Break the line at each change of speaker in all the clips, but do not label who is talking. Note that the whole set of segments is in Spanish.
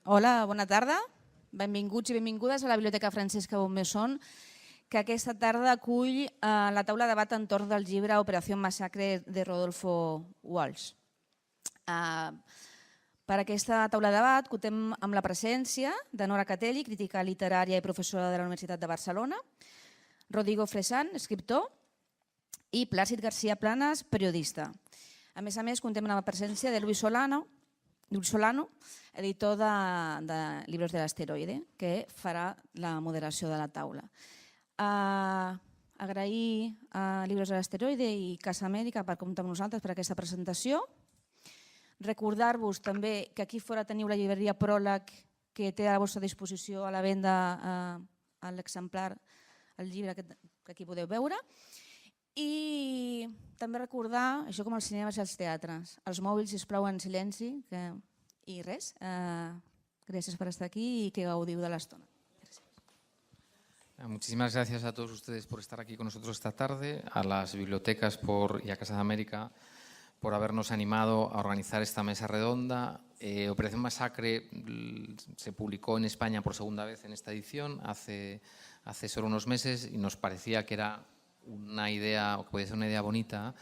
Hola, bona tarda. Benvinguts i benvingudes a la Biblioteca Francesca Baume-Son, que aquesta tarda acull la taula de debat entorn del llibre Operació Massacre de Rodolfo Walsh. Per aquesta taula de debat comptem amb la presència de Nora Catelli, crítica literària i professora de la Universitat de Barcelona, Rodrigo Fresán, escriptor, i Plàcid García Planas, periodista. A més, comptem amb la presència de Luis Solano, editor de Libros de l'Asteroide, que farà la moderació de la taula. Agrair a Libros de l'Asteroide i Casa Amèrica per comptar amb nosaltres per aquesta presentació. Recordar-vos també que aquí fora teniu la llibreria Pròleg, que té a la vostra disposició a la venda l'exemplar, el llibre que aquí podeu veure. I també recordar, això com els cinemes i els teatres, els mòbils, sisplau, en silenci, i res. Gràcies per estar aquí i que gaudiu de l'estona.
Muchísimas gracias a todos ustedes por estar aquí con nosotros esta tarde, a las bibliotecas y a Casa de América por habernos animado a organizar esta mesa redonda. Operación Masacre se publicó en España por segunda vez en esta edición hace solo unos meses y nos parecía que era una idea, o que podía ser una idea bonita,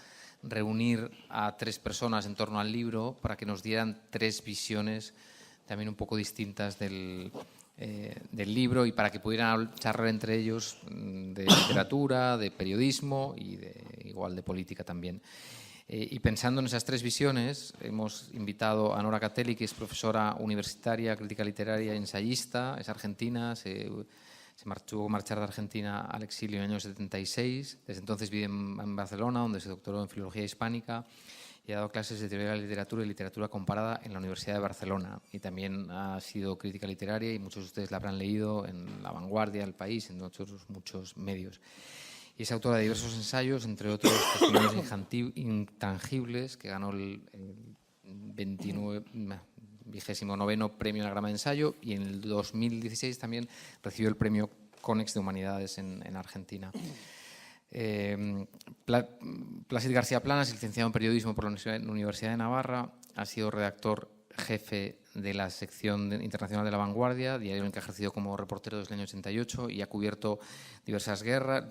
reunir a 3 personas en torno al libro para que nos dieran 3 visiones también un poco distintas del libro y para que pudieran charlar entre ellos de literatura, de periodismo y igual de política también. Y pensando en esas 3 visiones, hemos invitado a Nora Catelli, que es profesora universitaria, crítica literaria y ensayista, es argentina, tuvo que marchar de Argentina al exilio en el año 76. Desde entonces vive en Barcelona, donde se doctoró en Filología Hispánica y ha dado clases de teoría de la literatura y literatura comparada en la Universidad de Barcelona. Y también ha sido crítica literaria y muchos de ustedes la habrán leído en La Vanguardia, El País, en otros muchos medios. Y es autora de diversos ensayos, entre otros Testimonios intangibles, que ganó el 29º Premio Anagrama de Ensayo, y en el 2016 también recibió el Premio Konex de Humanidades en Argentina. Plàcid García Planas, licenciado en Periodismo por la Universidad de Navarra, ha sido redactor jefe de la sección internacional de La Vanguardia, diario en el que ha ejercido como reportero desde el año 88 y ha cubierto diversas guerras,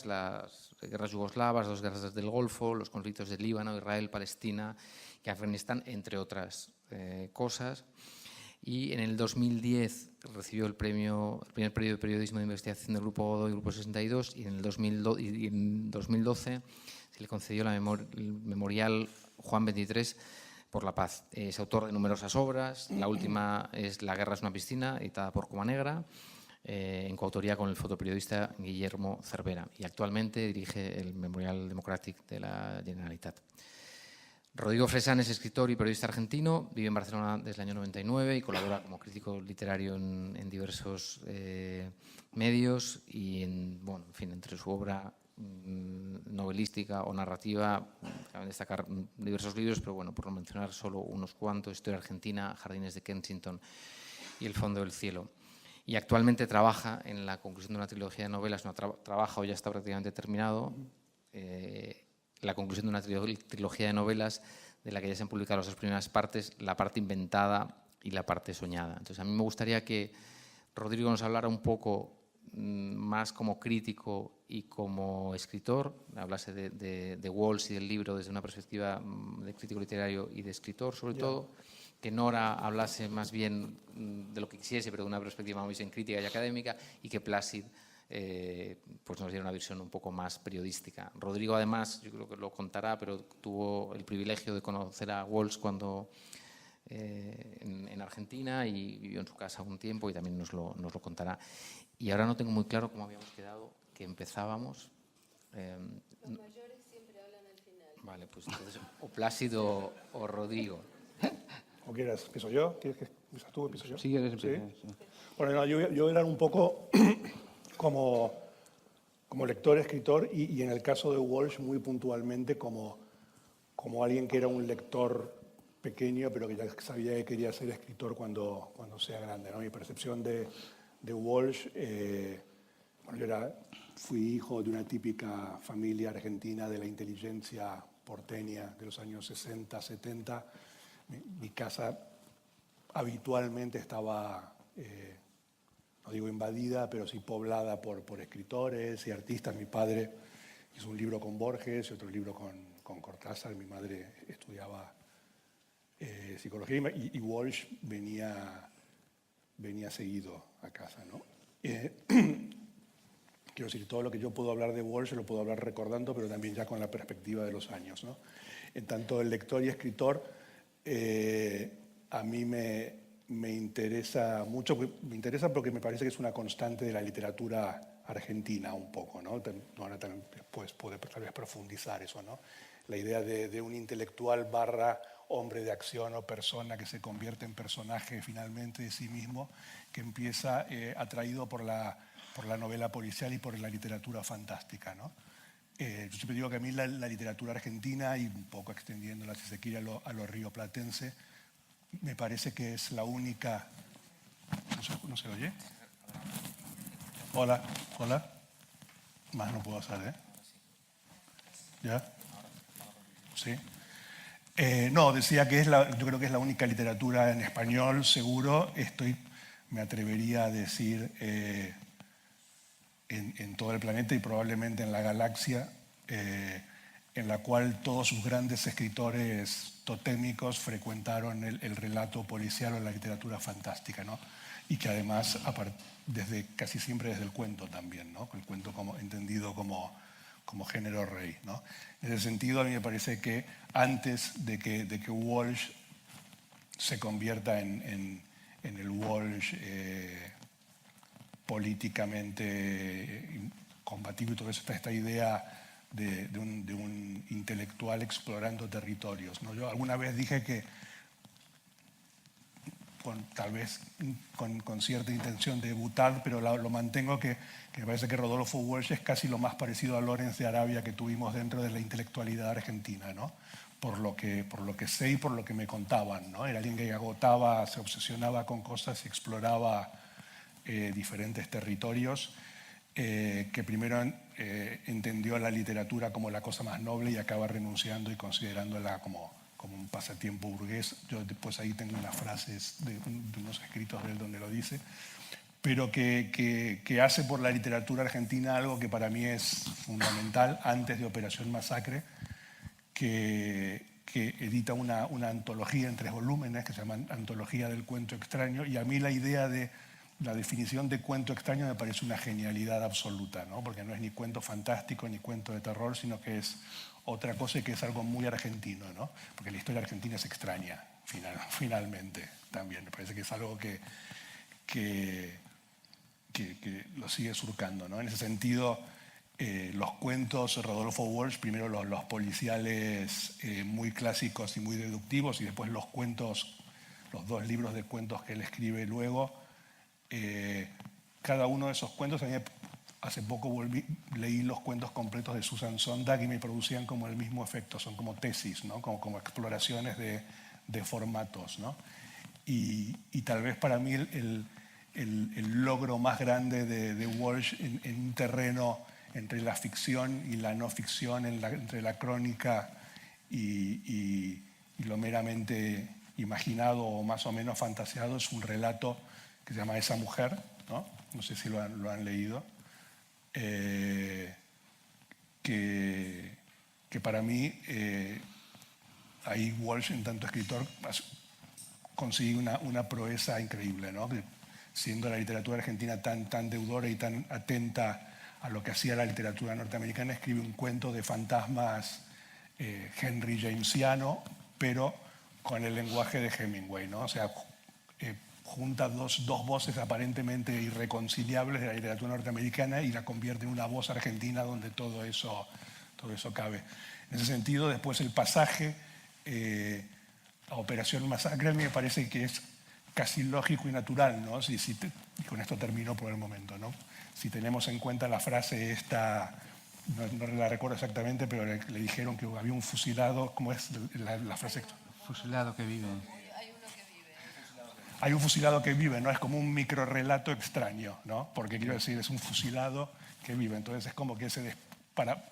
las guerras yugoslavas, 2 guerras del Golfo, los conflictos de Líbano, Israel, Palestina y Afganistán, entre otras cosas. Y en el 2010 recibió el primer premio de periodismo de investigación del Grupo Godoy, Grupo 62, y en 2012 se le concedió el memorial Juan XXIII por la paz. Es autor de numerosas obras, la última es La guerra es una piscina, editada por Coma Negra, en coautoría con el fotoperiodista Guillermo Cervera, y actualmente dirige el Memorial Democràtic de la Generalitat. Rodrigo Fresán es escritor y periodista argentino, vive en Barcelona desde el año 99 y colabora como crítico literario en diversos medios y entre su obra novelística o narrativa caben destacar diversos libros, pero bueno, por no mencionar solo unos cuantos: Historia Argentina, Jardines de Kensington y El fondo del cielo. Y actualmente trabaja en la conclusión de una trilogía de novelas, trabaja o ya está prácticamente terminado, la conclusión de una trilogía de novelas de la que ya se han publicado las 2 primeras partes, la parte inventada y la parte soñada. Entonces, a mí me gustaría que Rodrigo nos hablara un poco más como crítico y como escritor, hablase de Walsh y del libro desde una perspectiva de crítico literario y de escritor, sobre todo, que Nora hablase más bien de lo que quisiese, pero de una perspectiva más bien crítica y académica, y que Plàcid pues nos diera una visión un poco más periodística. Rodrigo, además, yo creo que lo contará, pero tuvo el privilegio de conocer a Walsh cuando en Argentina y vivió en su casa un tiempo y también nos lo contará. Y ahora no tengo muy claro cómo habíamos quedado, que empezábamos.
Los mayores siempre hablan al final.
Vale, pues entonces o Plàcid o Rodrigo.
¿O quieres? ¿Empiezo yo? ¿Quieres que empieces tú? ¿Empiezo yo?
Sí, quieres empezar.
¿Sí? Bueno, no, yo voy a hablar un poco como lector, escritor y en el caso de Walsh muy puntualmente como alguien que era un lector pequeño pero que ya sabía que quería ser escritor cuando sea grande, ¿no? Mi percepción de Walsh, yo fui hijo de una típica familia argentina de la inteligencia porteña de los años 60, 70. Mi casa habitualmente estaba, no digo invadida, pero sí poblada por escritores y artistas. Mi padre hizo un libro con Borges y otro libro con Cortázar. Mi madre estudiaba psicología y Walsh venía seguido a casa, ¿no? Quiero decir, todo lo que yo puedo hablar de Walsh lo puedo hablar recordando, pero también ya con la perspectiva de los años, ¿no? En tanto el lector y escritor, a mí me interesa mucho, me interesa porque me parece que es una constante de la literatura argentina un poco, ¿no? Ahora también después puede tal vez profundizar eso, ¿no? La idea de un intelectual barra hombre de acción o persona que se convierte en personaje finalmente de sí mismo, que empieza atraído por la novela policial y por la literatura fantástica, ¿no? Yo siempre digo que a mí la literatura argentina, y un poco extendiéndola si se quiere a lo rioplatense, me parece que es la única... ¿No se oye? Hola, hola. Más no puedo hacer, ¿eh? ¿Ya? Sí. No, decía que yo creo que es la única literatura en español, seguro, me atrevería a decir, en todo el planeta y probablemente en la galaxia, en la cual todos sus grandes escritores totémicos frecuentaron el relato policial o la literatura fantástica, ¿no? Y que además, casi siempre desde el cuento también, ¿no? El cuento entendido como género rey, ¿no? En ese sentido, a mí me parece que antes de que Walsh se convierta en el Walsh políticamente combativo y todo eso, está esta idea de un intelectual explorando territorios, ¿no? Yo alguna vez dije que, tal vez con cierta intención de debutar, pero lo mantengo, que me parece que Rodolfo Walsh es casi lo más parecido a Lawrence de Arabia que tuvimos dentro de la intelectualidad argentina, ¿no? Por lo que sé y por lo que me contaban, ¿no? Era alguien que agotaba, se obsesionaba con cosas y exploraba diferentes territorios, que primero entendió la literatura como la cosa más noble y acaba renunciando y considerándola como un pasatiempo burgués. Yo después ahí tengo unas frases de unos escritos de él donde lo dice, pero que hace por la literatura argentina algo que para mí es fundamental antes de Operación Masacre, que edita una antología en 3 volúmenes que se llama Antología del Cuento Extraño, y a mí la idea de la definición de cuento extraño me parece una genialidad absoluta, ¿no? Porque no es ni cuento fantástico ni cuento de terror, sino que es otra cosa y que es algo muy argentino, ¿no? Porque la historia argentina es extraña, finalmente, también. Me parece que es algo que lo sigue surcando, ¿no? En ese sentido, los cuentos de Rodolfo Walsh, primero los policiales muy clásicos y muy deductivos, y después los 2 libros de cuentos que él escribe luego. Cada uno de esos cuentos, hace poco leí los cuentos completos de Susan Sontag y me producían como el mismo efecto, son como tesis, ¿no? como exploraciones de formatos, ¿no? Y tal vez para mí el logro más grande de Walsh en un terreno entre la ficción y la no ficción, entre la crónica y lo meramente imaginado o más o menos fantaseado, es un relato que se llama Esa mujer, ¿no? No sé si lo han leído, que para mí, ahí Walsh, en tanto escritor, consigue una proeza increíble, ¿no? Que, siendo la literatura argentina tan deudora y tan atenta a lo que hacía la literatura norteamericana, escribe un cuento de fantasmas Henry Jamesiano, pero con el lenguaje de Hemingway, ¿no? O sea, junta dos voces aparentemente irreconciliables de la literatura norteamericana y la convierte en una voz argentina donde todo eso cabe. En ese sentido, después el pasaje a Operación Masacre me parece que es casi lógico y natural, ¿no? Y con esto termino por el momento, ¿no? Si tenemos en cuenta la frase esta, no la recuerdo exactamente, pero le dijeron que había un fusilado, ¿cómo es la frase?
Fusilado que vive.
Hay un fusilado que vive, ¿no? Es como un microrrelato extraño, ¿no? Porque quiero decir, es un fusilado que vive. Entonces es como que para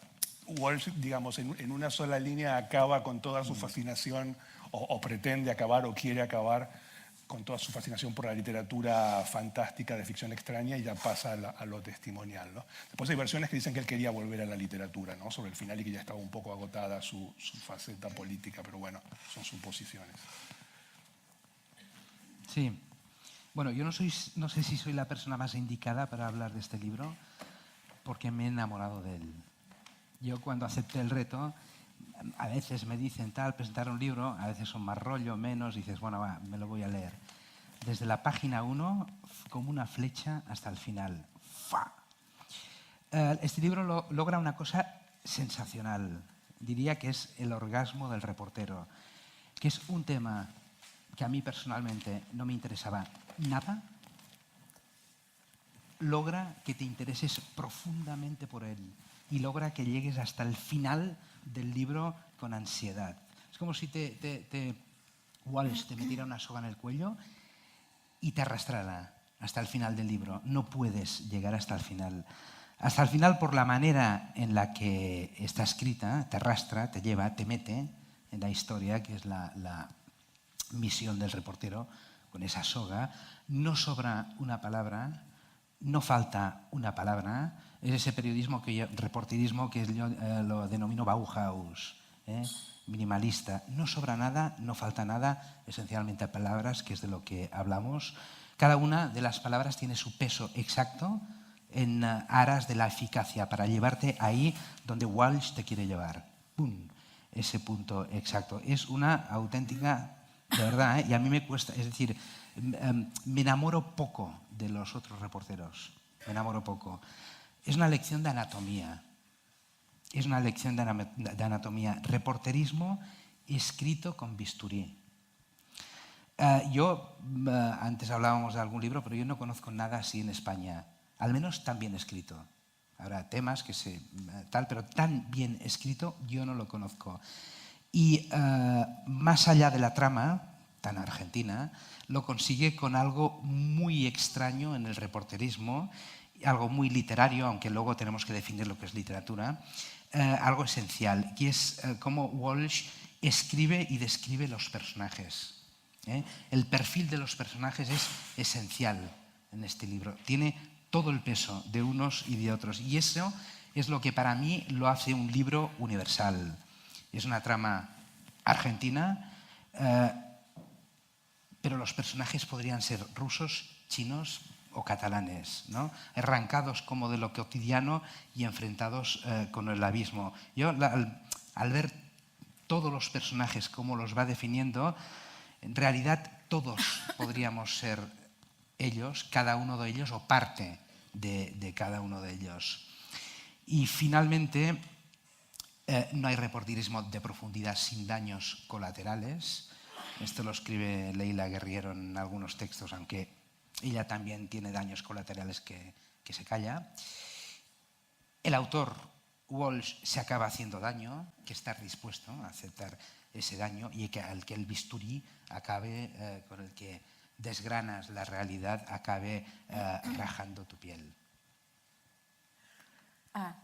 Walsh, digamos, en una sola línea acaba con toda su fascinación, o pretende acabar, o quiere acabar con toda su fascinación por la literatura fantástica de ficción extraña y ya pasa a lo testimonial, ¿no? Después hay versiones que dicen que él quería volver a la literatura, ¿no? Sobre el final y que ya estaba un poco agotada su faceta política, pero bueno, son suposiciones.
Sí. Bueno, yo no sé si soy la persona más indicada para hablar de este libro, porque me he enamorado de él. Yo cuando acepté el reto, a veces me dicen presentar un libro, a veces son más rollo, menos, dices, bueno, va, me lo voy a leer. Desde la página 1, como una flecha hasta el final. ¡Fa! Este libro logra una cosa sensacional. Diría que es el orgasmo del reportero, que es un tema que a mí personalmente no me interesaba nada, logra que te intereses profundamente por él y logra que llegues hasta el final del libro con ansiedad. Es como si Walsh te metiera una soga en el cuello y te arrastrara hasta el final del libro. No puedes llegar hasta el final. Hasta el final por la manera en la que está escrita, te arrastra, te lleva, te mete en la historia, que es la misión del reportero, con esa soga. No sobra una palabra, no falta una palabra. Es ese periodismo, reporterismo que yo lo denomino Bauhaus, minimalista. No sobra nada, no falta nada, esencialmente palabras, que es de lo que hablamos. Cada una de las palabras tiene su peso exacto en aras de la eficacia, para llevarte ahí donde Walsh te quiere llevar. ¡Pum! Ese punto exacto. Es una auténtica... De verdad, y a mí me cuesta, es decir, me enamoro poco de los otros reporteros, me enamoro poco. Es una lección de anatomía, reporterismo escrito con bisturí. Antes hablábamos de algún libro, pero yo no conozco nada así en España, al menos tan bien escrito. Habrá temas que pero tan bien escrito yo no lo conozco. Y más allá de la trama, tan argentina, lo consigue con algo muy extraño en el reporterismo, algo muy literario, aunque luego tenemos que definir lo que es literatura, algo esencial, que es cómo Walsh escribe y describe los personajes. El perfil de los personajes es esencial en este libro. Tiene todo el peso de unos y de otros. Y eso es lo que para mí lo hace un libro universal. Es una trama argentina, pero los personajes podrían ser rusos, chinos o catalanes, ¿no? Arrancados como de lo cotidiano y enfrentados con el abismo. Yo, al ver todos los personajes, cómo los va definiendo, en realidad todos podríamos ser ellos, cada uno de ellos, o parte de cada uno de ellos. Y finalmente, no hay reporterismo de profundidad sin daños colaterales. Esto lo escribe Leila Guerriero en algunos textos, aunque ella también tiene daños colaterales que se calla. El autor, Walsh, se acaba haciendo daño, que está dispuesto a aceptar ese daño y al que el bisturí acabe, con el que desgranas la realidad, acabe rajando tu piel.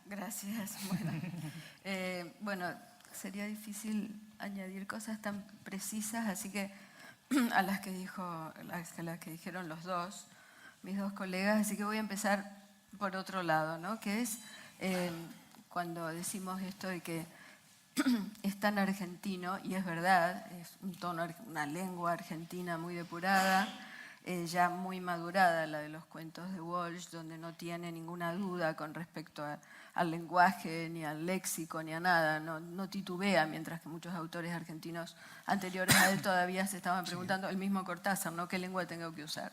Gracias. Bueno, sería difícil añadir cosas tan precisas, así que a las que dijeron los dos, mis dos colegas, así que voy a empezar por otro lado, ¿no? Que es cuando decimos esto de que es tan argentino, y es verdad, es un tono, una lengua argentina muy depurada, ya muy madurada, la de los cuentos de Walsh, donde no tiene ninguna duda con respecto al lenguaje, ni al léxico, ni a nada, no titubea, mientras que muchos autores argentinos anteriores a él todavía se estaban preguntando, el mismo Cortázar, ¿no? ¿Qué lengua tengo que usar?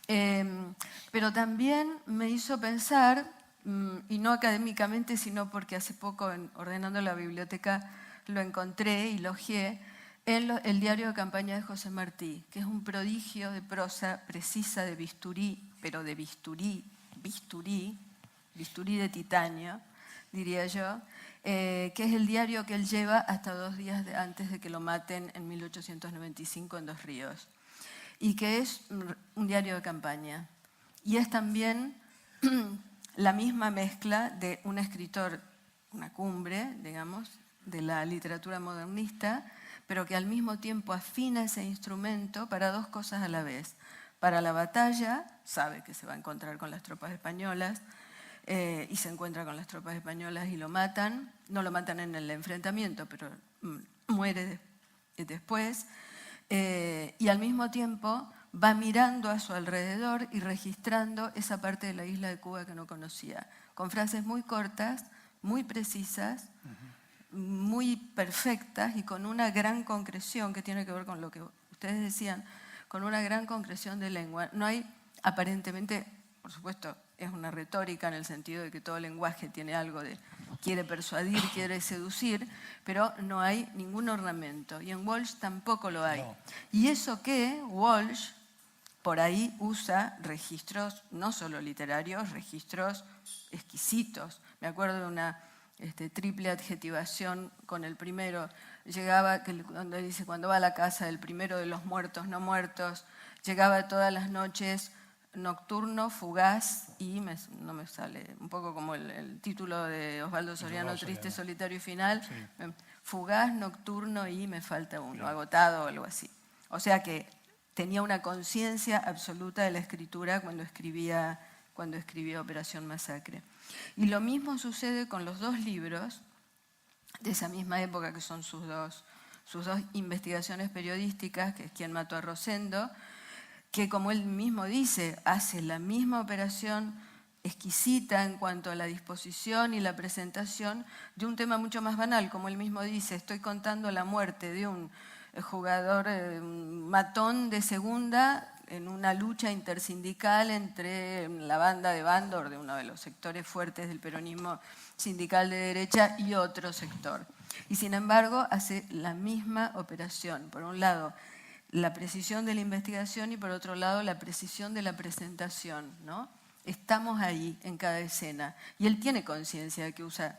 Pero también me hizo pensar, y no académicamente, sino porque hace poco, ordenando la biblioteca, lo encontré y lo hojeé, en el diario de campaña de José Martí, que es un prodigio de prosa precisa de bisturí, pero de bisturí de titanio, diría yo, que es el diario que él lleva hasta 2 días antes de que lo maten en 1895 en Dos Ríos, y que es un diario de campaña. Y es también la misma mezcla de un escritor, una cumbre, digamos, de la literatura modernista, pero que al mismo tiempo afina ese instrumento para dos cosas a la vez. Para la batalla, sabe que se va a encontrar con las tropas españolas, y se encuentra con las tropas españolas y lo matan. No lo matan en el enfrentamiento, pero muere después. Y al mismo tiempo va mirando a su alrededor y registrando esa parte de la isla de Cuba que no conocía, con frases muy cortas, muy precisas, muy perfectas y con una gran concreción que tiene que ver con lo que ustedes decían, con una gran concreción de lengua. No hay, aparentemente, por supuesto, es una retórica en el sentido de que todo lenguaje tiene algo de quiere persuadir, quiere seducir, pero no hay ningún ornamento. Y en Walsh tampoco lo hay.
No.
Y eso que Walsh por ahí usa registros no solo literarios, registros exquisitos. Me acuerdo de una triple adjetivación con el primero. Llegaba, cuando dice, cuando va a la casa del primero de los muertos no muertos, llegaba todas las noches nocturno, fugaz y, no me sale, un poco como el título de Osvaldo Soriano, Triste, Solitario y Final, sí. Fugaz, nocturno y me falta uno, claro. Agotado o algo así. O sea que tenía una conciencia absoluta de la escritura cuando escribía Operación Masacre. Y lo mismo sucede con los dos libros de esa misma época, que son sus dos investigaciones periodísticas, que es Quién mató a Rosendo, que como él mismo dice, hace la misma operación exquisita en cuanto a la disposición y la presentación de un tema mucho más banal. Como él mismo dice, estoy contando la muerte de un jugador matón de segunda en una lucha intersindical entre la banda de Bandor, de uno de los sectores fuertes del peronismo sindical de derecha, y otro sector. Y sin embargo hace la misma operación. Por un lado, la precisión de la investigación y por otro lado la precisión de la presentación, ¿no? Estamos ahí en cada escena. Y él tiene conciencia de que usa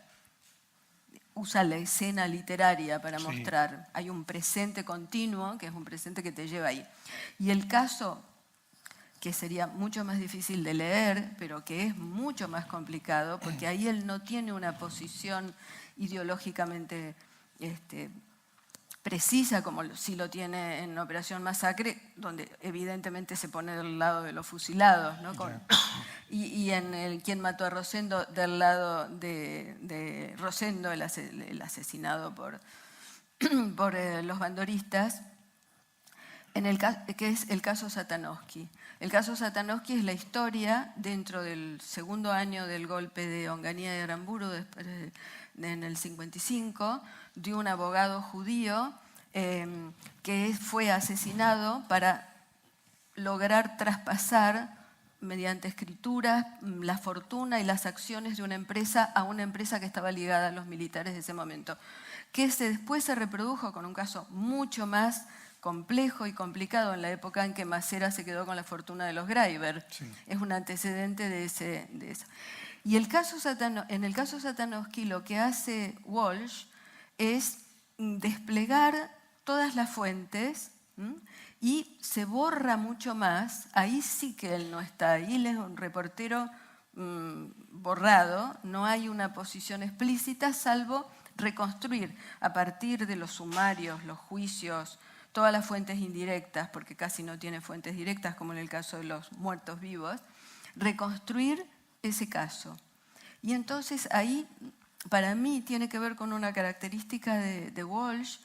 la escena literaria para mostrar. Hay un presente continuo, que es un presente que te lleva ahí. Y el caso, que sería mucho más difícil de leer, pero que es mucho más complicado, porque ahí él no tiene una posición ideológicamente precisa, como sí lo tiene en Operación Masacre, donde evidentemente se pone del lado de los fusilados, ¿no? Y en el Quién mató a Rosendo, del lado de Rosendo, el asesinado por los bandoristas, que es el caso Satanowski. El caso Satanowski es la historia dentro del segundo año del golpe de Onganía y Aramburu, en el 55, de un abogado judío que fue asesinado para lograr traspasar mediante escrituras la fortuna y las acciones de una empresa a una empresa que estaba ligada a los militares de ese momento, que después se reprodujo con un caso mucho más complejo y complicado en la época en que Macera se quedó con la fortuna de los Greiber. Sí. Es un antecedente de eso. Y en el caso Satanowski lo que hace Walsh es desplegar todas las fuentes y se borra mucho más. Ahí sí que él no está, ahí él es un reportero borrado, no hay una posición explícita salvo reconstruir a partir de los sumarios, los juicios, todas las fuentes indirectas, porque casi no tiene fuentes directas como en el caso de los muertos vivos, reconstruir ese caso. Y entonces ahí, para mí, tiene que ver con una característica de Walsh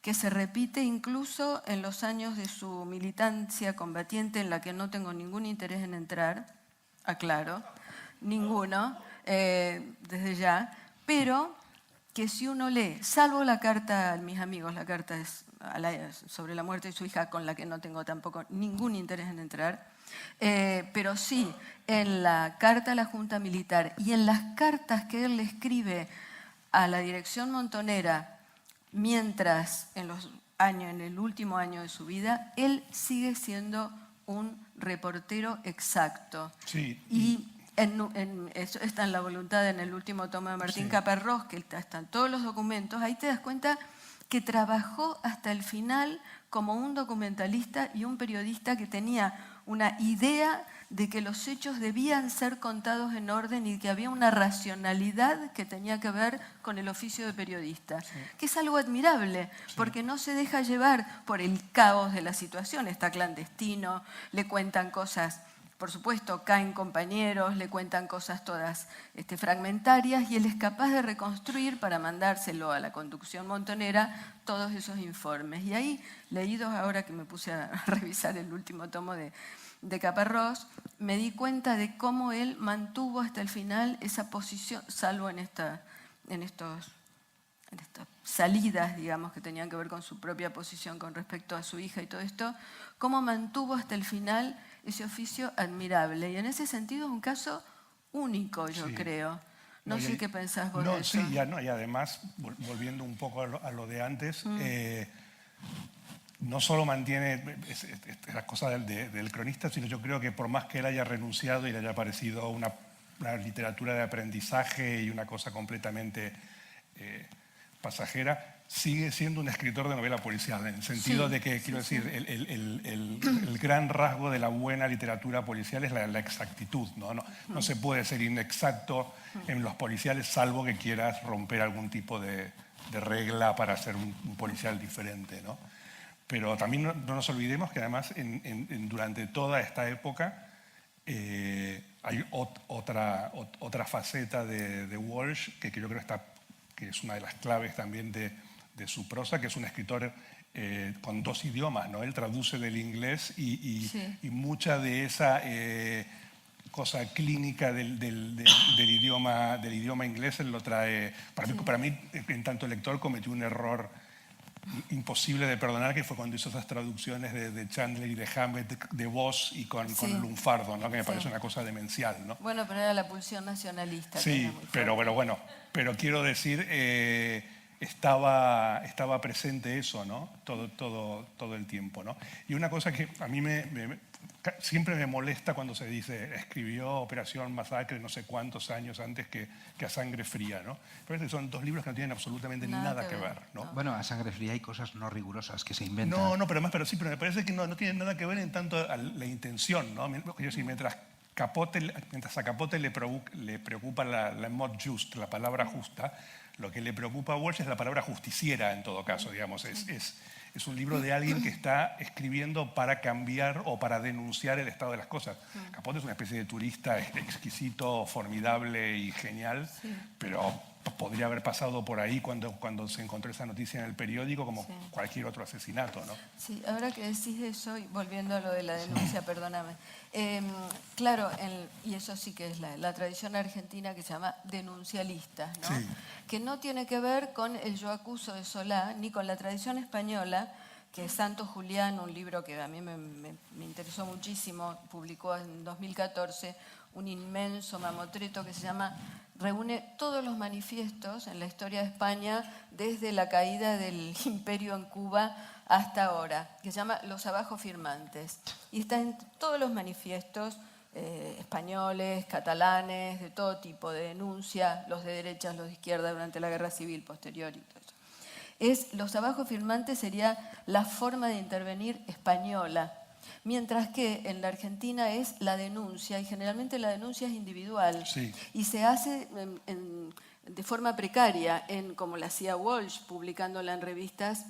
que se repite incluso en los años de su militancia combatiente, en la que no tengo ningún interés en entrar, aclaro, ninguno, desde ya, pero que si uno lee, salvo la carta a mis amigos, la carta sobre la muerte de su hija, con la que no tengo tampoco ningún interés en entrar, pero sí en la carta a la Junta Militar y en las cartas que él le escribe a la dirección montonera, mientras en el último año de su vida, él sigue siendo un reportero exacto.
Sí.
Y eso está en La voluntad, en el último tomo de Martín Caparrós, que están todos los documentos. Ahí te das cuenta que trabajó hasta el final como un documentalista y un periodista que tenía una idea de que los hechos debían ser contados en orden y que había una racionalidad que tenía que ver con el oficio de periodista, que es algo admirable, porque no se deja llevar por el caos de la situación, está clandestino, le cuentan cosas, por supuesto, caen compañeros, le cuentan cosas todas fragmentarias y él es capaz de reconstruir para mandárselo a la conducción montonera todos esos informes. Y ahí, leídos ahora que me puse a revisar el último tomo de Caparrós, me di cuenta de cómo él mantuvo hasta el final esa posición, salvo en estas salidas, digamos, que tenían que ver con su propia posición con respecto a su hija y todo esto, cómo mantuvo hasta el final ese oficio admirable. Y en ese sentido es un caso único, yo creo. No sé qué pensás vos de eso.
Sí, y además, volviendo un poco a lo de antes, no solo mantiene la cosa del cronista, sino yo creo que por más que él haya renunciado y le haya parecido una literatura de aprendizaje y una cosa completamente pasajera, sigue siendo un escritor de novela policial, en el sentido de que, quiero decir, el gran rasgo de la buena literatura policial es la exactitud, ¿no? No se puede ser inexacto en los policiales, salvo que quieras romper algún tipo de regla para ser un policial diferente, ¿no? Pero también no nos olvidemos que además durante toda esta época hay otra faceta de Walsh que yo creo que es una de las claves también de su prosa, que es un escritor con dos idiomas, ¿no? Él traduce del inglés y mucha de esa cosa clínica del idioma inglés él lo trae. Para mí, en tanto lector, cometió un error imposible de perdonar, que fue cuando hizo esas traducciones de Chandler y de Hamlet, de Voss y con Lunfardo, ¿no? Que me parece una cosa demencial, ¿no?
Bueno, pero era la pulsión nacionalista.
Sí, pero quiero decir, estaba presente eso, ¿no? Todo el tiempo, ¿no? Y una cosa que a mí siempre me molesta cuando se dice escribió Operación Masacre no sé cuántos años antes que A Sangre Fría, ¿no? Pero son dos libros que no tienen absolutamente nada que ver, ¿no?
Bueno, A Sangre Fría hay cosas no rigurosas que se inventan.
Pero me parece que no tienen nada que ver en tanto a la intención, ¿no? Mientras a Capote le preocupa la mot juste, la palabra justa, lo que le preocupa a Walsh es la palabra justiciera, en todo caso, digamos. Es un libro de alguien que está escribiendo para cambiar o para denunciar el estado de las cosas. Capote es una especie de turista exquisito, formidable y genial, pero podría haber pasado por ahí cuando se encontró esa noticia en el periódico como cualquier otro asesinato, ¿no?
Sí, ahora que decís eso, y volviendo a lo de la denuncia, perdóname. Claro, y eso sí que es la tradición argentina que se llama denuncialista, ¿no?
Sí.
Que no tiene que ver con el yo acuso de Solá, ni con la tradición española, que Santos Julián, un libro que a mí me interesó muchísimo, publicó en 2014 un inmenso mamotreto que se llama, reúne todos los manifiestos en la historia de España desde la caída del imperio en Cuba hasta ahora, que se llama Los Abajo Firmantes. Y está en todos los manifiestos españoles, catalanes, de todo tipo, de denuncia, los de derechas, los de izquierda durante la guerra civil posterior y todo eso. Los Abajo Firmantes sería la forma de intervenir española, mientras que en la Argentina es la denuncia, y generalmente la denuncia es individual, y se hace de forma precaria, como la hacía Walsh, publicándola en revistas.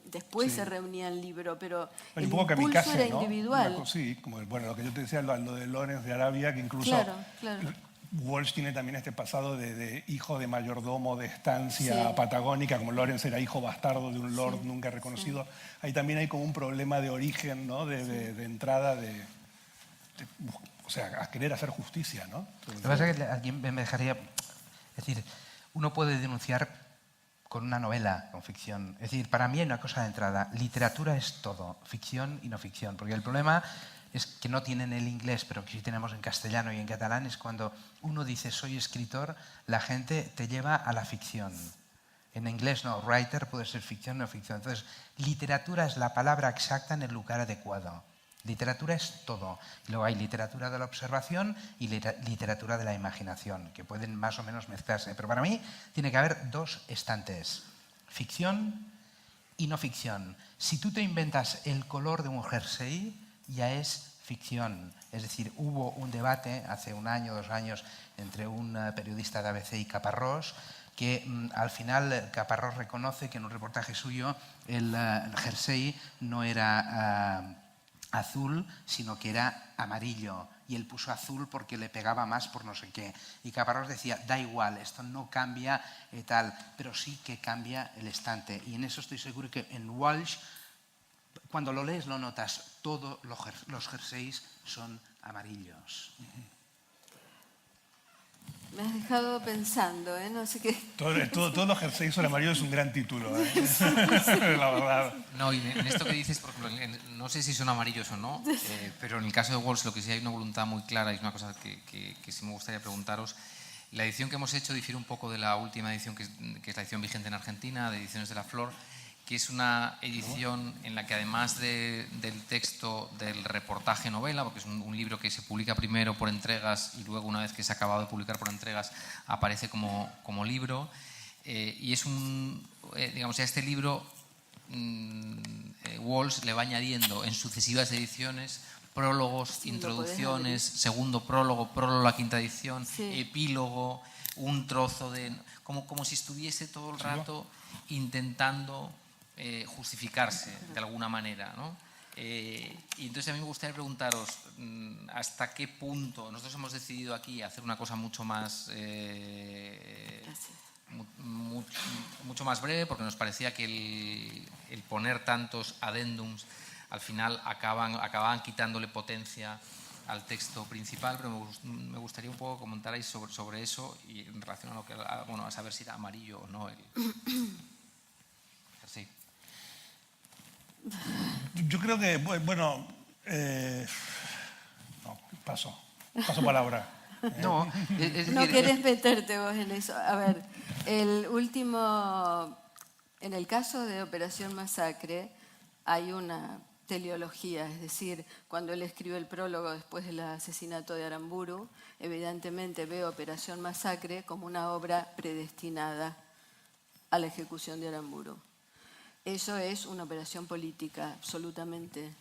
Después se reunía en libro, pero el impulso era individual.
Sí, como lo que yo te decía, lo de Lorenz de Arabia, que incluso Walsh tiene también este pasado de hijo de mayordomo de estancia patagónica, como Lorenz era hijo bastardo de un lord nunca reconocido. Ahí también hay como un problema de origen, ¿no? de entrada, o sea, a querer hacer justicia, ¿no?
Lo que pasa es que alguien me dejaría... Es decir, uno puede denunciar con una novela, con ficción. Es decir, para mí hay una cosa de entrada. Literatura es todo, ficción y no ficción. Porque el problema es que no tienen el inglés, pero que sí tenemos en castellano y en catalán, es cuando uno dice soy escritor, la gente te lleva a la ficción. En inglés no, writer puede ser ficción o no ficción. Entonces, literatura es la palabra exacta en el lugar adecuado. Literatura es todo. Y luego hay literatura de la observación y literatura de la imaginación, que pueden más o menos mezclarse. Pero para mí tiene que haber dos estantes, ficción y no ficción. Si tú te inventas el color de un jersey, ya es ficción. Es decir, hubo un debate hace un año, 2 años, entre un periodista de ABC y Caparrós, que al final Caparrós reconoce que en un reportaje suyo el jersey no era azul, sino que era amarillo. Y él puso azul porque le pegaba más por no sé qué. Y Caparrós decía, da igual, esto no cambia tal, pero sí que cambia el estante. Y en eso estoy seguro que en Walsh, cuando lo lees lo notas, todos los jerseys son amarillos.
Me has dejado pensando, no sé qué.
Todos los jerseys son amarillos es un gran título, la verdad.
No, y en esto que dices, por ejemplo, no sé si son amarillos o no, pero en el caso de Walsh lo que sí hay una voluntad muy clara y es una cosa que sí me gustaría preguntaros. La edición que hemos hecho difiere un poco de la última edición, que es la edición vigente en Argentina, de Ediciones de la Flor, que es una edición en la que además del texto del reportaje novela, porque es un libro que se publica primero por entregas y luego una vez que se ha acabado de publicar por entregas aparece como libro, y es digamos, a este libro Walsh le va añadiendo en sucesivas ediciones prólogos,
Sí,
introducciones, segundo prólogo, la quinta edición,
sí,
epílogo, un trozo como si estuviese todo el rato intentando justificarse de alguna manera, ¿no? Y entonces a mí me gustaría preguntaros hasta qué punto nosotros hemos decidido aquí hacer una cosa mucho más mucho más breve, porque nos parecía que el poner tantos adendums al final acababan quitándole potencia al texto principal, pero me gustaría un poco comentarais sobre eso y en relación a lo que a saber si era amarillo o no sí.
Yo creo que, bueno, no, paso palabra.
No, es
No
decir,
querés meterte vos en eso. A ver, en el caso de Operación Masacre hay una teleología, es decir, cuando él escribe el prólogo después del asesinato de Aramburu, evidentemente ve Operación Masacre como una obra predestinada a la ejecución de Aramburu. Eso es una operación política, absolutamente,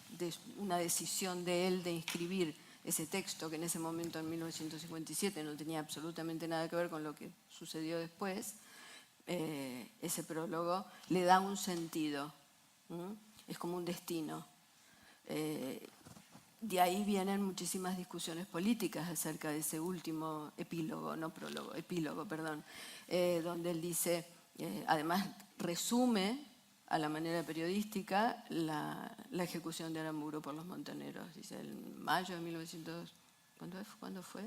una decisión de él de inscribir ese texto que en ese momento, en 1957, no tenía absolutamente nada que ver con lo que sucedió después. Ese prólogo le da un sentido, es como un destino. De ahí vienen muchísimas discusiones políticas acerca de ese último epílogo, no prólogo, epílogo, perdón, donde él dice, además resume a la manera periodística la ejecución de Aramburu por los montoneros. Dice, en mayo de 1900, ¿cuándo fue?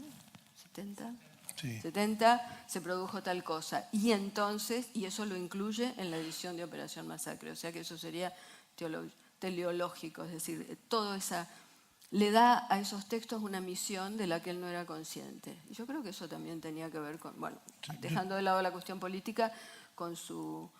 ¿70?
Sí.
70 se produjo tal cosa. Y entonces, y eso lo incluye en la edición de Operación Masacre, o sea que eso sería teleológico, es decir, todo esa le da a esos textos una misión de la que él no era consciente. Y yo creo que eso también tenía que ver con, bueno, dejando de lado la cuestión política, con su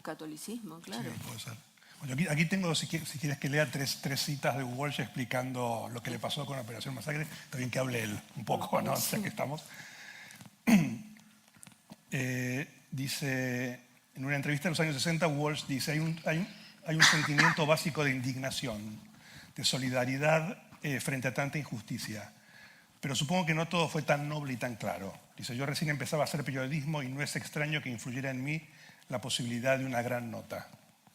catolicismo, claro.
Sí, puede ser. Bueno, aquí tengo, si quieres que lea tres citas de Walsh explicando lo que le pasó con la Operación Masacre. Está bien que hable él un poco, ¿no? O sea, que estamos. Dice, en una entrevista en los años 60, Walsh dice, hay un sentimiento básico de indignación, de solidaridad frente a tanta injusticia. Pero supongo que no todo fue tan noble y tan claro. Dice, yo recién empezaba a hacer periodismo y no es extraño que influyera en mí la posibilidad de una gran nota.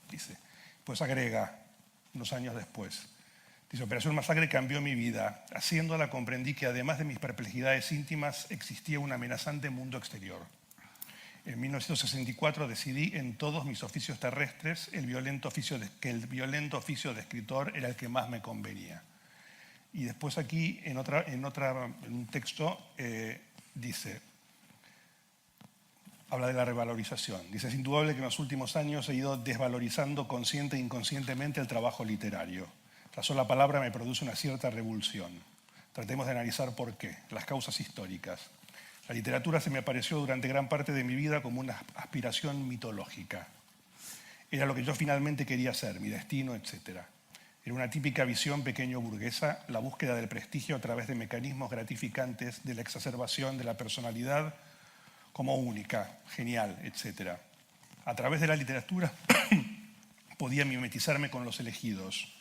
Dice, pues agrega, unos años después. Dice, Operación Masacre cambió mi vida. Haciéndola comprendí que además de mis perplejidades íntimas existía un amenazante mundo exterior. En 1964 decidí en todos mis oficios terrestres que el violento oficio de escritor era el que más me convenía. Y después aquí, en un texto, dice, habla de la revalorización. Dice, es indudable que en los últimos años he ido desvalorizando consciente e inconscientemente el trabajo literario. La sola palabra me produce una cierta revulsión. Tratemos de analizar por qué, las causas históricas. La literatura se me apareció durante gran parte de mi vida como una aspiración mitológica. Era lo que yo finalmente quería ser, mi destino, etc. Era una típica visión pequeño burguesa, la búsqueda del prestigio a través de mecanismos gratificantes de la exacerbación de la personalidad como única, genial, etc. A través de la literatura podía mimetizarme con los elegidos,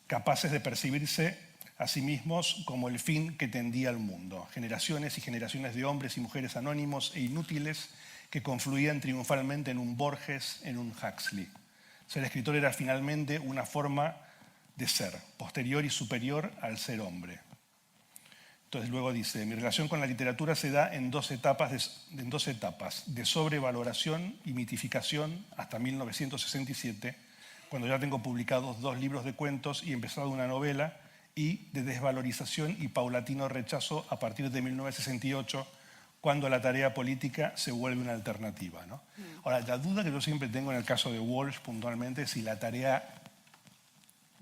capaces de percibirse a sí mismos como el fin que tendía al mundo. Generaciones y generaciones de hombres y mujeres anónimos e inútiles que confluían triunfalmente en un Borges, en un Huxley. Ser escritor era finalmente una forma de ser, posterior y superior al ser hombre. Entonces luego dice, mi relación con la literatura se da en dos etapas, de sobrevaloración y mitificación hasta 1967, cuando ya tengo publicados 2 libros de cuentos y empezado una novela, y de desvalorización y paulatino rechazo a partir de 1968, cuando la tarea política se vuelve una alternativa, ¿no? Ahora, la duda que yo siempre tengo en el caso de Walsh puntualmente es si la tarea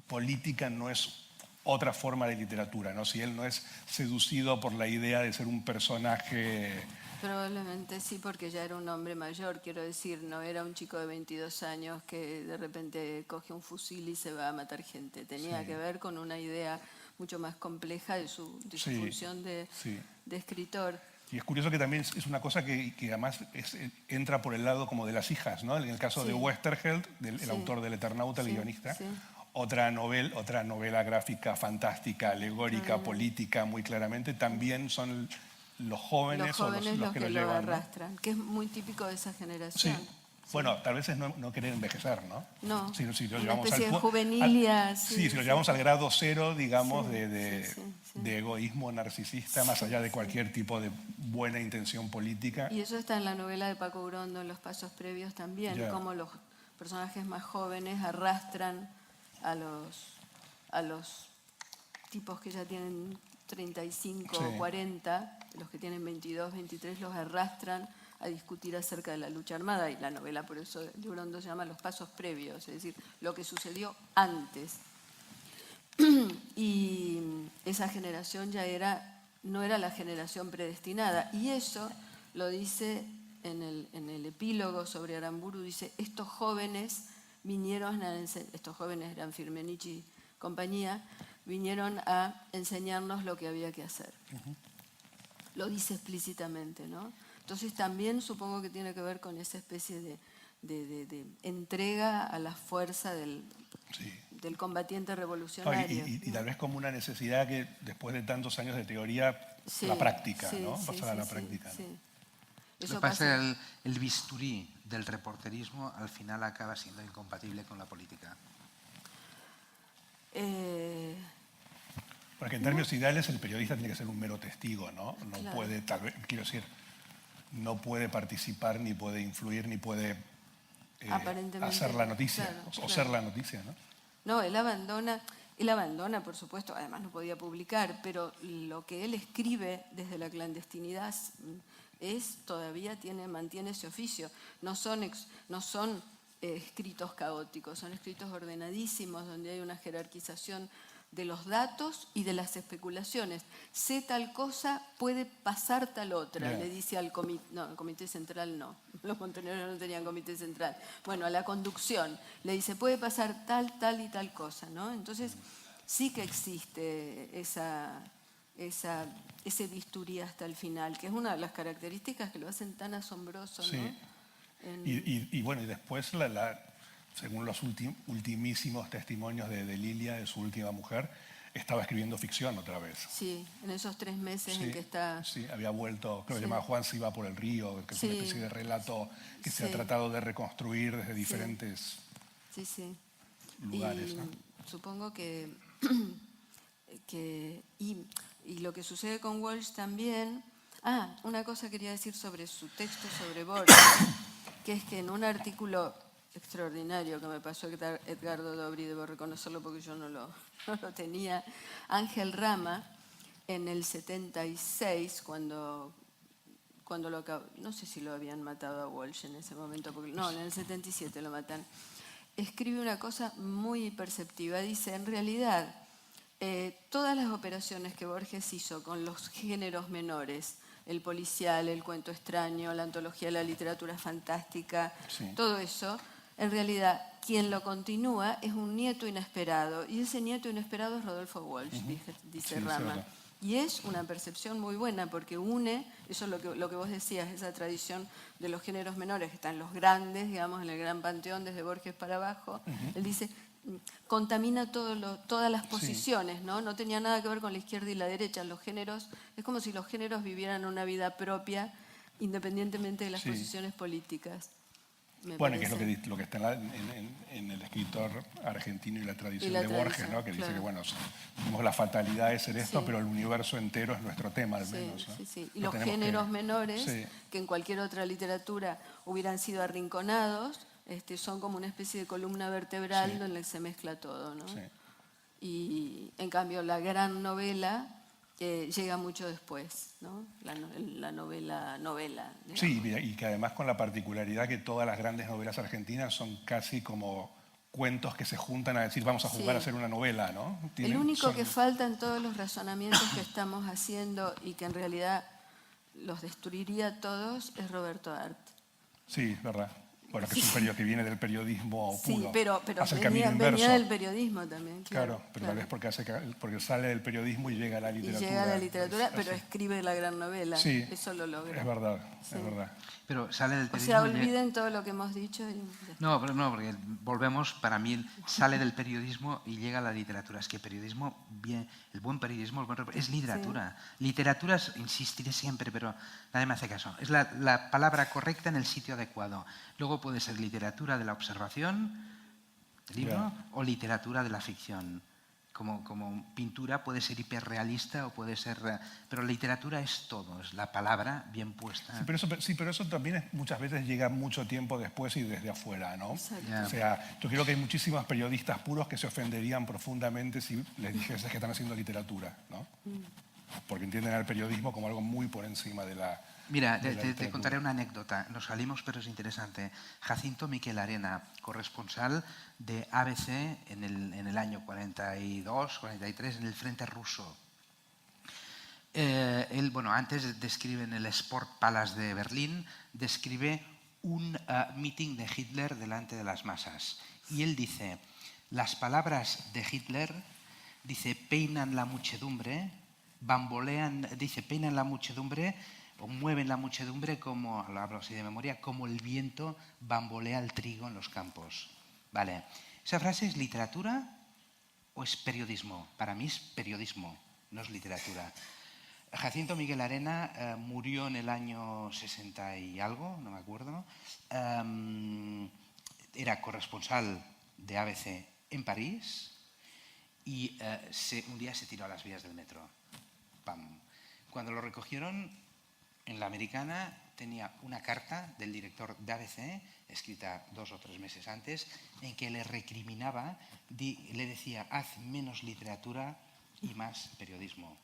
política no es otra forma de literatura, ¿no? Si él no es seducido por la idea de ser un personaje...
Probablemente sí, porque ya era un hombre mayor, quiero decir, no era un chico de 22 años que de repente coge un fusil y se va a matar gente. Tenía que ver con una idea mucho más compleja de su función de escritor.
Y es curioso que también es una cosa que además entra por el lado como de las hijas, ¿no? En el caso de Westergeld, el autor del Eternauta, el guionista, otra novela gráfica fantástica, alegórica, política, muy claramente, también son los jóvenes los que lo llevan,
arrastran, ¿no? Que es muy típico de esa generación.
Sí. Bueno, tal vez es no querer envejecer, ¿no?
No,
si lo
una
llevamos
especie de juvenilia.
Si lo llevamos al grado cero, digamos, de egoísmo narcisista, más allá de cualquier tipo de buena intención política.
Y eso está en la novela de Paco Urondo, en Los pasos previos también, cómo los personajes más jóvenes arrastran a los tipos que ya tienen 35 o 40, los que tienen 22, 23, los arrastran a discutir acerca de la lucha armada, y la novela por eso de Urondo se llama Los pasos previos, es decir, lo que sucedió antes. Y esa generación ya no era la generación predestinada, y eso lo dice en el epílogo sobre Aramburu, dice, estos jóvenes eran Firmenich y compañía, vinieron a enseñarnos lo que había que hacer. Lo dice explícitamente, ¿no? Entonces también supongo que tiene que ver con esa especie de entrega a la fuerza del combatiente revolucionario.
Y tal vez como una necesidad que después de tantos años de teoría, la práctica, ¿no? Pasar a la práctica.
Sí.
Lo que pasa es que el bisturí del reporterismo al final acaba siendo incompatible con la política.
Porque en términos ideales el periodista tiene que ser un mero testigo, ¿no? No
Claro.
puede, quiero decir, no puede participar, ni puede influir, ni puede hacer la noticia, o ser la noticia, ¿no?
No, él abandona, por supuesto, además no podía publicar, pero lo que él escribe desde la clandestinidad todavía mantiene ese oficio. No son escritos caóticos, son escritos ordenadísimos, donde hay una jerarquización de los datos y de las especulaciones. Sé tal cosa, puede pasar tal otra, le dice al comité. No, el comité central no. Los montoneros no tenían comité central. Bueno, a la conducción le dice, puede pasar tal y tal cosa, ¿no? Entonces, sí que existe ese bisturí hasta el final, que es una de las características que lo hacen tan asombroso, ¿no?
Sí. Y bueno, y después, según los ultimísimos testimonios de Lilia, de su última mujer, estaba escribiendo ficción otra vez.
Sí, en esos 3 meses en que está...
Sí, había vuelto, creo que se llama Juan se iba por el río, que es una especie de relato que se ha tratado de reconstruir desde diferentes lugares, ¿no?
Supongo que y lo que sucede con Walsh también... una cosa quería decir sobre su texto sobre Borges, que es que en un artículo extraordinario que me pasó Edgardo Dobri, debo reconocerlo porque yo no lo tenía, Ángel Rama, en el 76, cuando no sé si lo habían matado a Walsh en ese momento, no, en el 77 lo matan, escribe una cosa muy perceptiva, dice, en realidad, todas las operaciones que Borges hizo con los géneros menores, el policial, el cuento extraño, la antología de la literatura fantástica, todo eso, en realidad, quien lo continúa es un nieto inesperado, y ese nieto inesperado es Rodolfo Walsh, dice Rama. Y es una percepción muy buena, porque une, eso es lo que vos decías, esa tradición de los géneros menores, que están los grandes, digamos, en el gran panteón, desde Borges para abajo. Él dice, contamina todas las posiciones, ¿no? No tenía nada que ver con la izquierda y la derecha. Los géneros, es como si los géneros vivieran una vida propia, independientemente de las posiciones políticas.
Bueno, que es lo que está en el escritor argentino y la tradición de Borges, ¿no? Que dice que, bueno, tenemos la fatalidad de ser esto, pero el universo entero es nuestro tema, al menos, ¿no?
Sí. Y los géneros menores, que en cualquier otra literatura hubieran sido arrinconados, son como una especie de columna vertebral donde se mezcla todo, ¿no? Y en cambio la gran novela llega mucho después, ¿no? La novela. Digamos.
Sí, y que además con la particularidad que todas las grandes novelas argentinas son casi como cuentos que se juntan a decir vamos a jugar a hacer una novela, ¿no?
El único que falta en todos los razonamientos que estamos haciendo y que en realidad los destruiría todos es Roberto Art.
Sí, verdad. Bueno, que es un periodo que viene del periodismo puro.
Sí, pero
hace el camino inverso.
venía del periodismo también.
Claro, pero tal vez porque sale del periodismo y llega a la literatura.
Y llega a la literatura, pero escribe la gran novela.
Sí,
eso lo logra.
Es verdad, es verdad.
Pero sale del
O
periodismo...
sea, olviden todo lo que hemos dicho.
No, porque volvemos, para mí, sale del periodismo y llega a la literatura. Es que periodismo, el buen periodismo es literatura. Literatura, insistiré siempre, pero nadie me hace caso. Es la palabra correcta en el sitio adecuado. Luego puede ser literatura de la observación, el libro, o literatura de la ficción. Como pintura puede ser hiperrealista o puede ser... Pero literatura es todo, es la palabra bien puesta.
Sí, pero eso también muchas veces llega mucho tiempo después y desde afuera, ¿no?
Exacto.
O sea, yo creo que hay muchísimos periodistas puros que se ofenderían profundamente si les dijese que están haciendo literatura, ¿no? Porque entienden al periodismo como algo muy por encima de la...
Mira, te contaré una anécdota. Nos salimos, pero es interesante. Jacinto Miquel Arena, corresponsal de ABC en el año 42, 43, en el frente ruso. Él, antes describe en el Sport Palace de Berlín, describe un meeting de Hitler delante de las masas. Y él dice, las palabras de Hitler, dice, peinan la muchedumbre, bambolean, dice, peinan la muchedumbre, o mueven la muchedumbre, como, lo hablo así de memoria, como el viento bambolea el trigo en los campos. Vale. ¿Esa frase es literatura o es periodismo? Para mí es periodismo, no es literatura. Jacinto Miquel Arena murió en el año 60 y algo, no me acuerdo. Era corresponsal de ABC en París y un día se tiró a las vías del metro. ¡Pam! Cuando lo recogieron, en la Americana tenía una carta del director de ABC, escrita 2 o 3 meses antes, en que le recriminaba, le decía, haz menos literatura y más periodismo.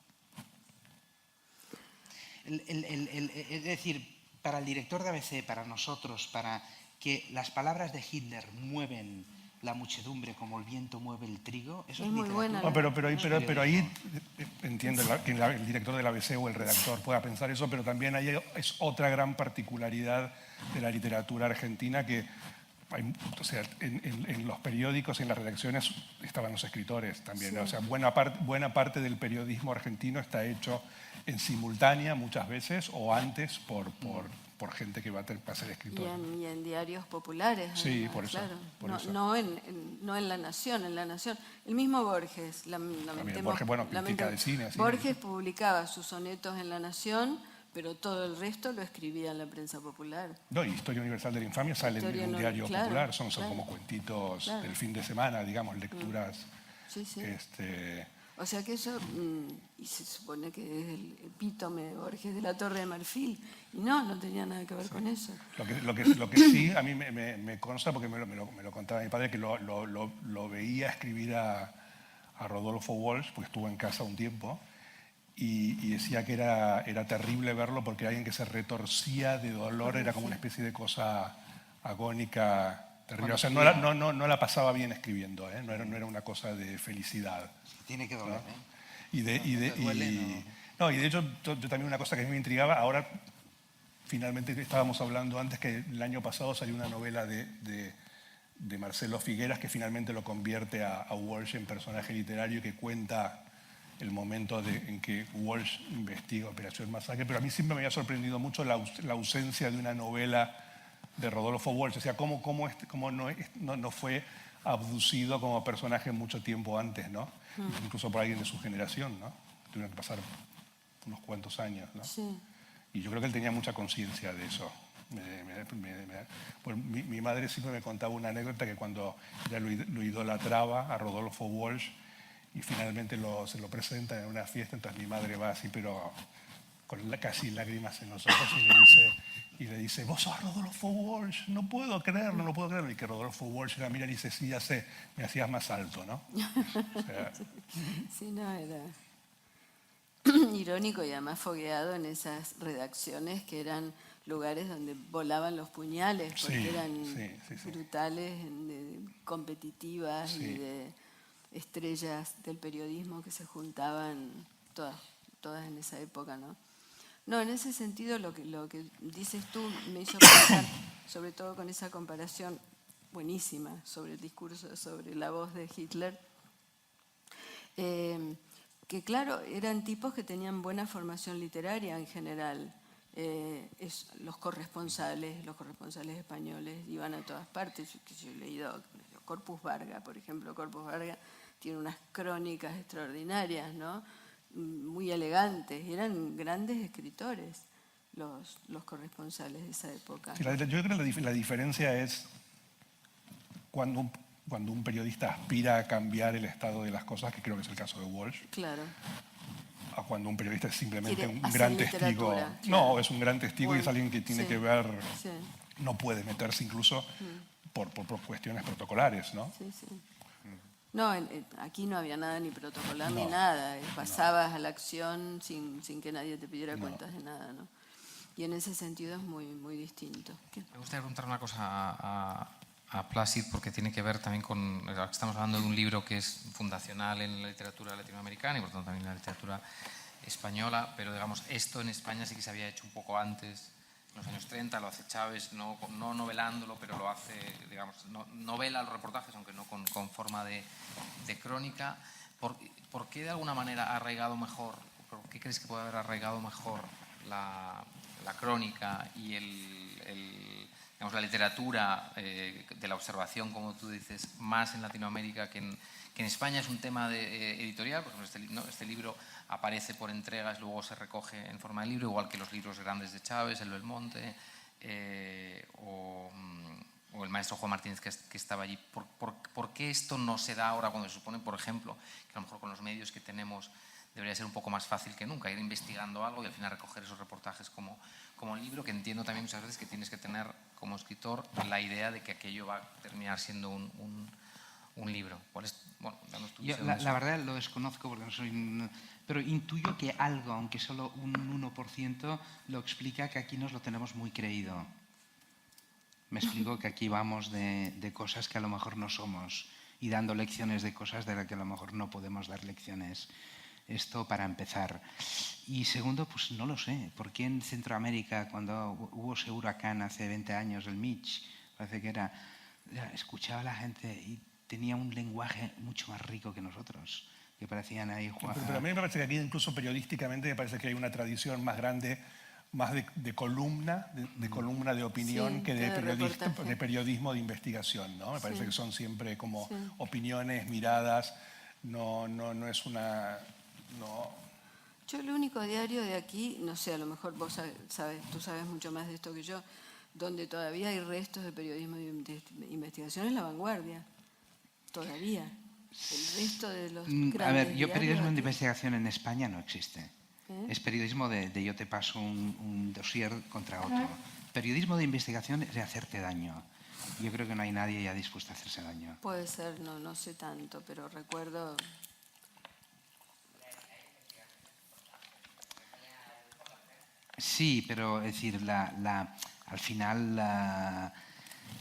Es decir, para el director de ABC, para nosotros, para que las palabras de Hitler mueven la muchedumbre como el viento mueve el trigo, eso es
muy
literatura.
buena.
Pero ahí entiendo que el director del ABC o el redactor pueda pensar eso, pero también ahí es otra gran particularidad de la literatura argentina que o sea, en los periódicos y en las redacciones estaban los escritores también. O sea, buena parte del periodismo argentino está hecho en simultánea muchas veces o antes por gente que va a ser escritor.
Y en diarios populares.
Sí,
además,
por eso.
Claro.
Por eso.
No en La Nación. En La Nación. El mismo Borges,
Borges, crítica de cine.
Borges publicaba sus sonetos en La Nación, pero todo el resto lo escribía en la prensa popular.
No, y Historia Universal de la Infamia sale en un diario popular, son como cuentitos del fin de semana, digamos, lecturas.
Sí. O sea que eso, y se supone que es el epítome de Borges de la Torre de Marfil, y no tenía nada que ver con eso.
Lo que sí a mí me consta, porque me lo contaba mi padre, que lo veía escribir a Rodolfo Walsh, porque estuvo en casa un tiempo, y decía que era terrible verlo porque alguien que se retorcía de dolor, era como una especie de cosa agónica terrible. O sea, no la pasaba bien escribiendo, ¿eh? No era una cosa de felicidad.
Tiene que doler,
¿no? Y de hecho, yo también una cosa que a mí me intrigaba, ahora finalmente estábamos hablando antes que el año pasado salió una novela de Marcelo Figueras que finalmente lo convierte a Walsh en personaje literario y que cuenta el momento en que Walsh investiga Operación Masacre, pero a mí siempre me había sorprendido mucho la ausencia de una novela de Rodolfo Walsh, o sea, cómo no fue abducido como personaje mucho tiempo antes, ¿no? Incluso por alguien de su generación, ¿no? Tuvieron que pasar unos cuantos años, ¿no?
Sí.
Y yo creo que él tenía mucha conciencia de eso. Pues mi madre siempre me contaba una anécdota que cuando ella lo idolatraba a Rodolfo Walsh y finalmente se lo presenta en una fiesta, entonces mi madre va así, pero con casi lágrimas en los ojos y le dice, vos sos Rodolfo Walsh, no puedo creerlo, no puedo creerlo. Y que Rodolfo Walsh la mira y dice, sí, ya sé, me hacías más alto, ¿no? O sea,
Sí, no, era irónico y además fogueado en esas redacciones que eran lugares donde volaban los puñales, porque
Sí,
eran
sí.
brutales, competitivas
Sí.
y de estrellas del periodismo que se juntaban todas en esa época, ¿no? No, en ese sentido lo que dices tú me hizo pensar, sobre todo con esa comparación buenísima sobre el discurso, sobre la voz de Hitler, que claro, eran tipos que tenían buena formación literaria en general. Los corresponsales españoles iban a todas partes. Yo he leído Corpus Varga, por ejemplo. Corpus Varga tiene unas crónicas extraordinarias, ¿no? Muy elegantes. Eran grandes escritores los corresponsales de esa época.
Sí, yo creo que la diferencia es cuando un periodista aspira a cambiar el estado de las cosas, que creo que es el caso de Walsh,
Claro.
a cuando un periodista es simplemente
Quiere
un
hacer
gran testigo.
literatura, claro.
No, es un gran testigo
Bueno,
y es alguien que tiene
sí,
que ver,
sí.
no puede meterse incluso por cuestiones protocolares, ¿no?
Sí, sí. No, aquí no había nada ni protocolar ni
No,
nada. Pasabas a la acción sin que nadie te pidiera cuentas de nada, ¿no? Y en ese sentido es muy, muy distinto.
Me gustaría preguntar una cosa a Plácid, porque tiene que ver también con... Estamos hablando de un libro que es fundacional en la literatura latinoamericana y por tanto también en la literatura española, pero digamos, esto en España sí que se había hecho un poco antes, en los años 30, lo hace Chávez, no novelándolo, pero lo hace, digamos, novela los reportajes, aunque no con forma de crónica. ¿Por qué de alguna manera ha arraigado mejor, por qué crees que puede haber arraigado mejor la crónica y digamos, la literatura de la observación, como tú dices, más en Latinoamérica que en España? Es un tema editorial, por ejemplo, este libro aparece por entregas, luego se recoge en forma de libro, igual que los libros grandes de Chávez, El Belmonte, o el maestro Juan Martínez que estaba allí. ¿Por qué esto no se da ahora cuando se supone, por ejemplo, que a lo mejor con los medios que tenemos debería ser un poco más fácil que nunca, ir investigando algo y al final recoger esos reportajes como libro, que entiendo también muchas veces que tienes que tener como escritor la idea de que aquello va a terminar siendo un libro? ¿Cuál es, bueno, danos tu
Yo,
visión de eso?
la verdad lo desconozco porque no soy... Pero intuyo que algo, aunque solo un 1%, lo explica que aquí nos lo tenemos muy creído. Me explico que aquí vamos de cosas que a lo mejor no somos y dando lecciones de cosas de las que a lo mejor no podemos dar lecciones. Esto para empezar. Y segundo, pues no lo sé. ¿Por qué en Centroamérica, cuando hubo ese huracán hace 20 años, el Mitch, parece que era, escuchaba a la gente y tenía un lenguaje mucho más rico que nosotros, que parecían ahí...
Pero a mí me parece que aquí incluso periodísticamente me parece que hay una tradición más grande, más de columna, de columna de opinión,
Sí,
que
de reportaje.
de periodismo de investigación, ¿no? Me parece
Sí.
que son siempre como
Sí.
opiniones, miradas, no es una... No.
Yo el único diario de aquí, no sé, a lo mejor vos tú sabes mucho más de esto que yo, donde todavía hay restos de periodismo de investigación es La Vanguardia. Todavía. El resto de los grandes
A ver, yo
diarios
periodismo de
aquí-
investigación en España no existe. Es periodismo de yo te paso un dossier contra otro. Periodismo de investigación es de hacerte daño. Yo creo que no hay nadie ya dispuesto a hacerse daño.
Puede ser, no sé tanto, pero recuerdo...
Sí, pero es decir, al final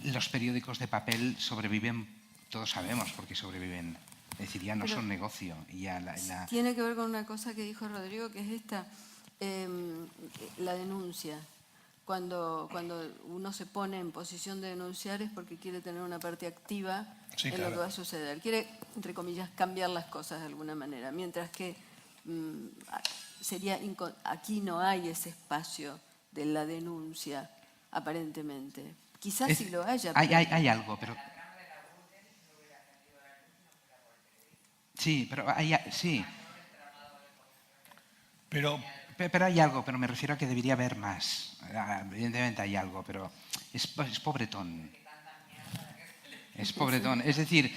los periódicos de papel sobreviven, todos sabemos por qué sobreviven. Es decir, ya no
Pero
son negocio. Ya
tiene que ver con una cosa que dijo Rodrigo, que es esta, la denuncia. Cuando uno se pone en posición de denunciar es porque quiere tener una parte activa
Sí,
en
claro.
lo que va a suceder. Quiere, entre comillas, cambiar las cosas de alguna manera. Mientras que aquí no hay ese espacio de la denuncia, aparentemente. Quizás sí lo haya.
Hay algo, pero... Sí, pero sí.
Pero
Pero hay algo, pero me refiero a que debería haber más. Evidentemente hay algo, pero es pobretón. Es pobretón. Es decir,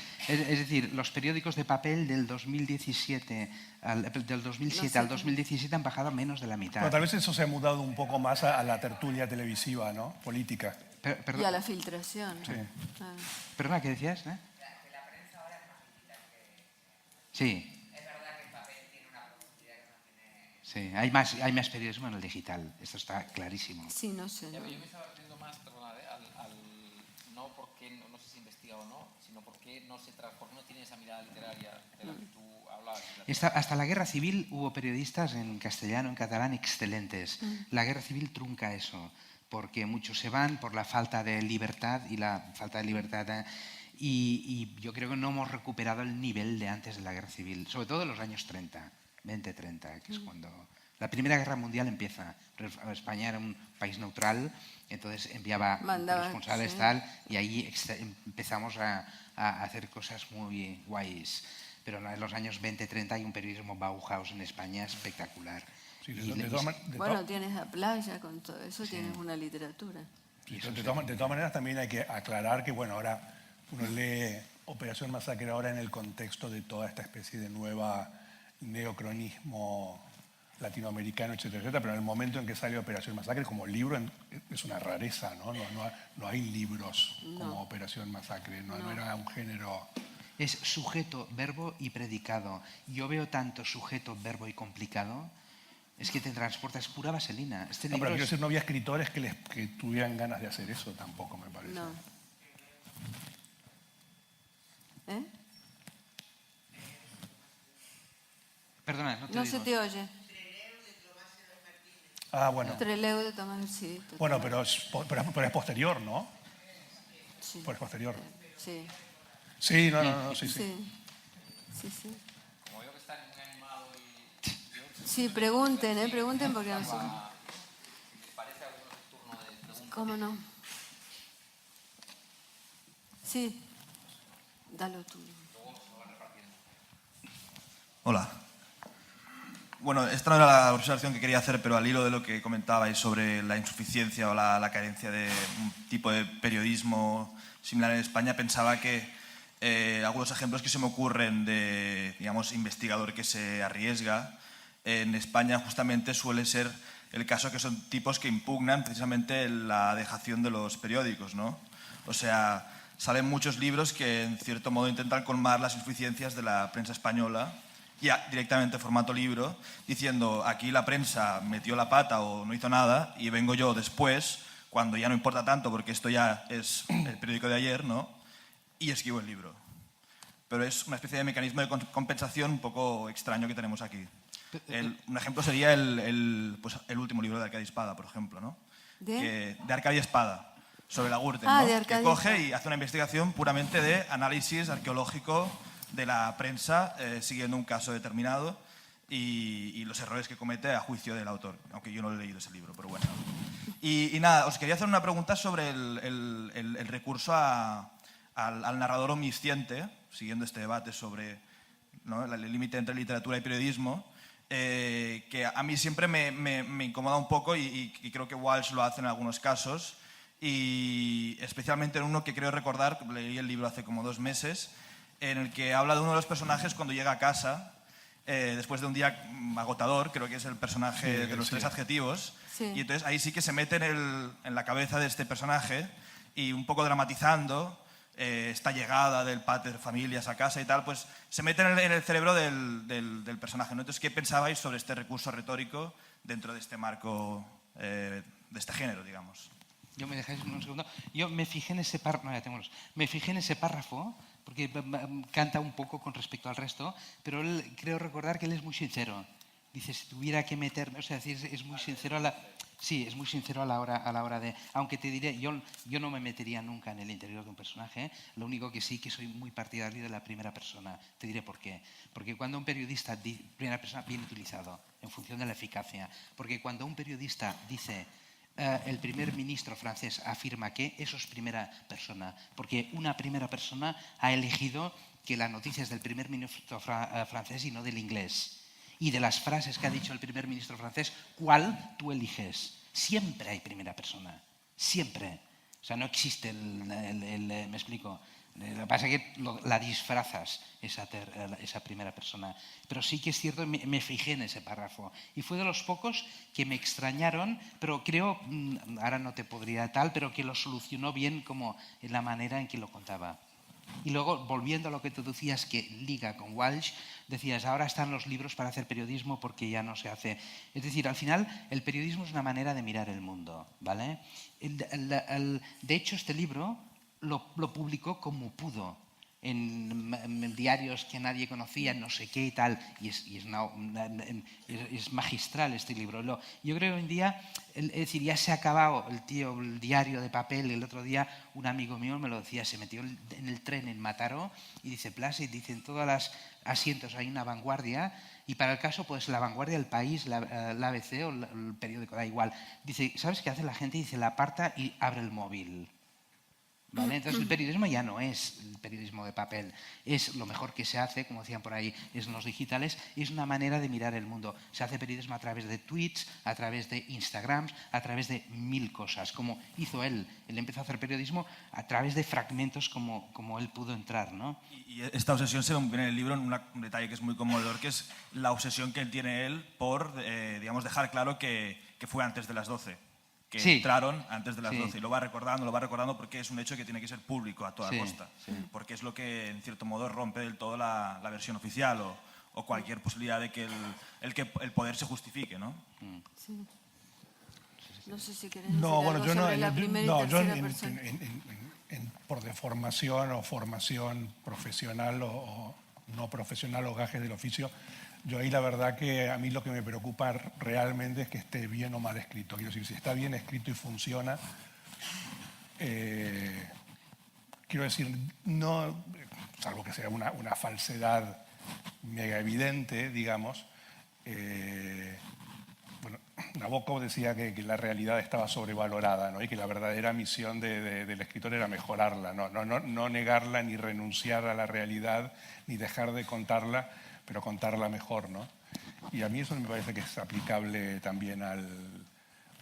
los periódicos de papel del 2017 al 2017 han bajado a menos de la mitad.
bueno, tal vez eso se ha mudado un poco más a la tertulia televisiva, ¿no? Política.
Y a la filtración.
Sí.
Ah.
¿Perdona, qué decías? Sí. Sí, hay más periodismo en el digital, esto está clarísimo.
Sí, no sé.
Yo me estaba refiriendo más, perdona, no porque no sé si investiga o no, sino porque porque no tiene esa mirada literaria de la que tú hablabas.
Hasta la guerra civil hubo periodistas en castellano, en catalán, excelentes. La guerra civil trunca eso, porque muchos se van por la falta de libertad y y yo creo que no hemos recuperado el nivel de antes de la guerra civil, sobre todo en los años 30. 20-30, que es cuando la Primera Guerra Mundial empieza. España era un país neutral, entonces enviaba responsables tal, y ahí empezamos a hacer cosas muy guays. Pero en los años 20-30 hay un periodismo Bauhaus en España espectacular.
Sí,
Bueno, tienes la playa, con todo eso tienes una literatura.
Sí, de todas maneras también hay que aclarar que, bueno, ahora uno lee Operación Masacre ahora en el contexto de toda esta especie de nueva neocronismo latinoamericano, etcétera, etcétera, pero en el momento en que sale Operación Masacre como libro es una rareza, ¿no? No hay libros como Operación Masacre, no era un género.
Es sujeto, verbo y predicado. Yo veo tanto sujeto, verbo y complicado, es que te transporta, es pura vaselina. Este
No,
libro
pero quiero decir, no había escritores que tuvieran ganas de hacer eso tampoco, me parece.
No. ¿Eh?
Perdona, no te
No
digo.
se te oye.
Ah, bueno.
Trelew de Tomás, sí.
Bueno, pero es posterior, ¿no?
Sí.
Pues es posterior.
Sí.
Sí, no, sí.
Sí. Como veo que están muy animados y... Sí, pregunten porque nosotros... ¿Cómo no? Sí. Dalo tú.
Hola. Bueno, esta no era la observación que quería hacer, pero al hilo de lo que comentabais sobre la insuficiencia o la carencia de un tipo de periodismo similar en España, pensaba que algunos ejemplos que se me ocurren de, digamos, investigador que se arriesga en España justamente suele ser el caso que son tipos que impugnan precisamente la dejación de los periódicos, ¿no? O sea, salen muchos libros que en cierto modo intentan colmar las insuficiencias de la prensa española, ya directamente en formato libro, diciendo aquí la prensa metió la pata o no hizo nada y vengo yo después, cuando ya no importa tanto porque esto ya es el periódico de ayer, ¿no? Y escribo el libro. Pero es una especie de mecanismo de compensación un poco extraño que tenemos aquí. Un ejemplo sería el último libro de Arcadia Espada, por ejemplo, ¿no? De Arcadia Espada, sobre la Gürtel, ¿no? Que coge y hace una investigación puramente de análisis arqueológico de la prensa siguiendo un caso determinado y los errores que comete a juicio del autor, aunque yo no he leído ese libro, pero bueno. Y nada, os quería hacer una pregunta sobre el recurso al narrador omnisciente, siguiendo este debate sobre, ¿no?, el límite entre literatura y periodismo, que a mí siempre me incomoda un poco y creo que Walsh lo hace en algunos casos, y especialmente en uno que creo recordar, leí el libro hace como 2 meses, en el que habla de uno de los personajes cuando llega a casa, después de un día agotador, creo que es el personaje de los 3 adjetivos, y entonces ahí sí que se mete en la cabeza de este personaje y un poco dramatizando esta llegada del pater familias a casa y tal, pues se mete en el cerebro del personaje, ¿no? Entonces, ¿qué pensabais sobre este recurso retórico dentro de este marco, de este género, digamos?
Yo me dejáis un segundo. Yo me fijé en ese párrafo, me fijé en ese párrafo porque canta un poco con respecto al resto, pero creo recordar que él es muy sincero. Dice, si tuviera que meterme, o sea, es muy sincero es muy sincero a la hora de, aunque te diré, yo no me metería nunca en el interior de un personaje, lo único que sí que soy muy partidario de la primera persona. Te diré por qué. Porque cuando un periodista, primera persona bien utilizado, en función de la eficacia, porque cuando un periodista dice el primer ministro francés afirma que, eso es primera persona, porque una primera persona ha elegido que la noticia es del primer ministro francés y no del inglés. Y de las frases que ha dicho el primer ministro francés, ¿cuál tú eliges? Siempre hay primera persona, siempre. O sea, no existe me explico. Lo que pasa es que la disfrazas, esa primera persona. Pero sí que es cierto, me fijé en ese párrafo. Y fue de los pocos que me extrañaron, pero creo, ahora no te podría tal, pero que lo solucionó bien como en la manera en que lo contaba. Y luego, volviendo a lo que tú decías, que liga con Walsh, decías, ahora están los libros para hacer periodismo porque ya no se hace. Es decir, al final, el periodismo es una manera de mirar el mundo, ¿vale? De hecho, este libro lo publicó como pudo, en diarios que nadie conocía, no sé qué y tal, y es magistral este libro. Yo creo que hoy en día, es decir, ya se ha acabado el diario de papel. El otro día un amigo mío me lo decía, se metió en el tren en Mataró y dice, Plas, y dice, en todos los asientos hay una Vanguardia, y para el caso, pues la Vanguardia, El País, la ABC o el periódico, da igual. Dice, ¿sabes qué hace la gente? Dice, la aparta y abre el móvil. ¿Vale? Entonces el periodismo ya no es el periodismo de papel, es lo mejor que se hace, como decían por ahí, es los digitales, es una manera de mirar el mundo. Se hace periodismo a través de tweets, a través de Instagrams, a través de 1000 cosas, como hizo él. Él empezó a hacer periodismo a través de fragmentos como él pudo entrar, ¿no?
Y esta obsesión se ve en el libro en un detalle que es muy conmovedor, que es la obsesión que tiene él por, digamos, dejar claro que fue antes de las 12. Que
sí.
Entraron antes de las 12 y lo va recordando porque es un hecho que tiene que ser público a toda costa, porque es lo que en cierto modo rompe del todo la versión oficial o cualquier posibilidad de que el poder se justifique, ¿no?
Sí. No sé si querés
No,
decir
bueno,
algo
yo no,
sobre la primera y tercera persona.
por deformación o formación profesional o no profesional o gajes del oficio, yo ahí la verdad que a mí lo que me preocupa realmente es que esté bien o mal escrito. Quiero decir, si está bien escrito y funciona, quiero decir, no, salvo que sea una falsedad mega evidente, digamos, bueno, Nabokov decía que la realidad estaba sobrevalorada, ¿no? Y que la verdadera misión del escritor era mejorarla, no negarla ni renunciar a la realidad ni dejar de contarla, pero contarla mejor, ¿no? Y a mí eso me parece que es aplicable también al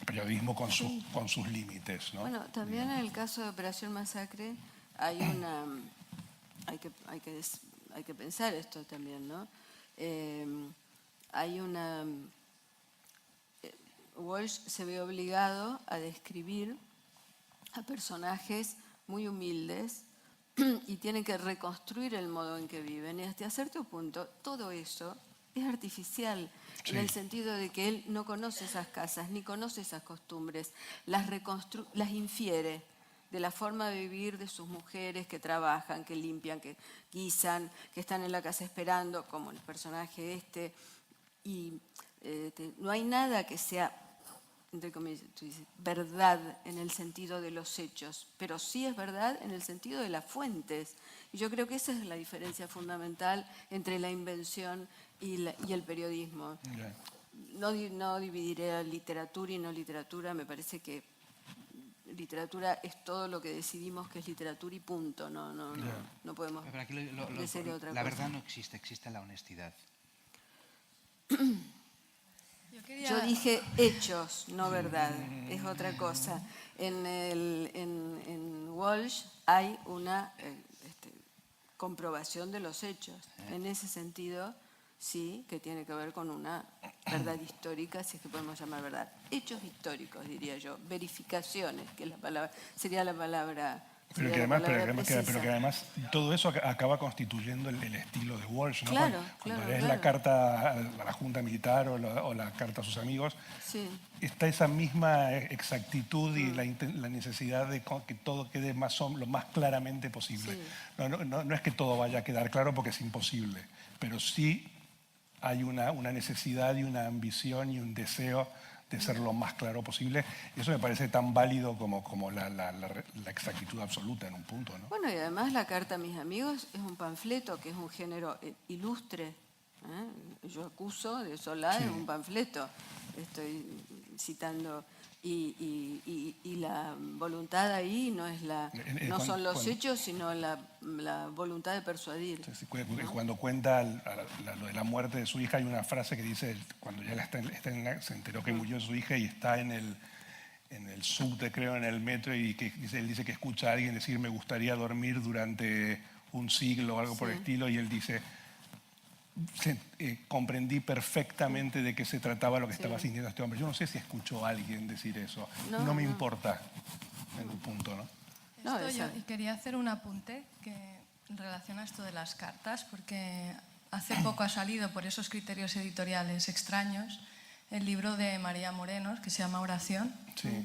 periodismo con sus límites, ¿no?
Bueno, también en el caso de Operación Masacre hay hay que pensar esto también, ¿no? Walsh se ve obligado a describir a personajes muy humildes y tiene que reconstruir el modo en que viven. Y hasta cierto punto, todo eso es artificial, en el sentido de que él no conoce esas casas, ni conoce esas costumbres, las infiere de la forma de vivir de sus mujeres que trabajan, que limpian, que guisan, que están en la casa esperando, como el personaje este. Y no hay nada que sea, entre comillas, tú dices, verdad en el sentido de los hechos, pero sí es verdad en el sentido de las fuentes. Y yo creo que esa es la diferencia fundamental entre la invención y el periodismo. No dividiré la literatura y no literatura, me parece que literatura es todo lo que decidimos que es literatura y punto, no podemos decir otra cosa.
La verdad no existe, existe la honestidad.
Yo dije hechos, no verdad, es otra cosa. En Walsh hay una comprobación de los hechos. En ese sentido, sí, que tiene que ver con una verdad histórica, si es que podemos llamar verdad. Hechos históricos, diría yo. Verificaciones, que es la palabra, sería la palabra.
Pero que además todo eso acaba constituyendo el estilo de Walsh, ¿no?
Claro,
cuando lees la carta a la Junta Militar o la carta a sus amigos, está esa misma exactitud y la necesidad de que todo quede lo más claramente posible. Sí. No es que todo vaya a quedar claro porque es imposible, pero sí hay una necesidad y una ambición y un deseo de ser lo más claro posible. Y eso me parece tan válido como la exactitud absoluta en un punto, ¿no?
Bueno, y además la carta a mis amigos es un panfleto, que es un género ilustre. Yo acuso de Solá, es un panfleto. Estoy citando y la voluntad ahí no es no son los hechos, sino la voluntad de persuadir.
Sí, cuando cuenta lo de la muerte de su hija, hay una frase que dice, cuando ya se enteró que murió su hija y está en el subte, creo, en el metro, y que él dice que escucha a alguien decir, me gustaría dormir durante un siglo o algo por el estilo, y él dice, comprendí perfectamente de qué se trataba lo que estaba sintiendo este hombre. Yo no sé si escuchó a alguien decir eso. No me importa, en un punto, ¿no?
Y quería hacer un apunte que relaciona esto de las cartas, porque hace poco ha salido por esos criterios editoriales extraños el libro de María Moreno, que se llama Oración,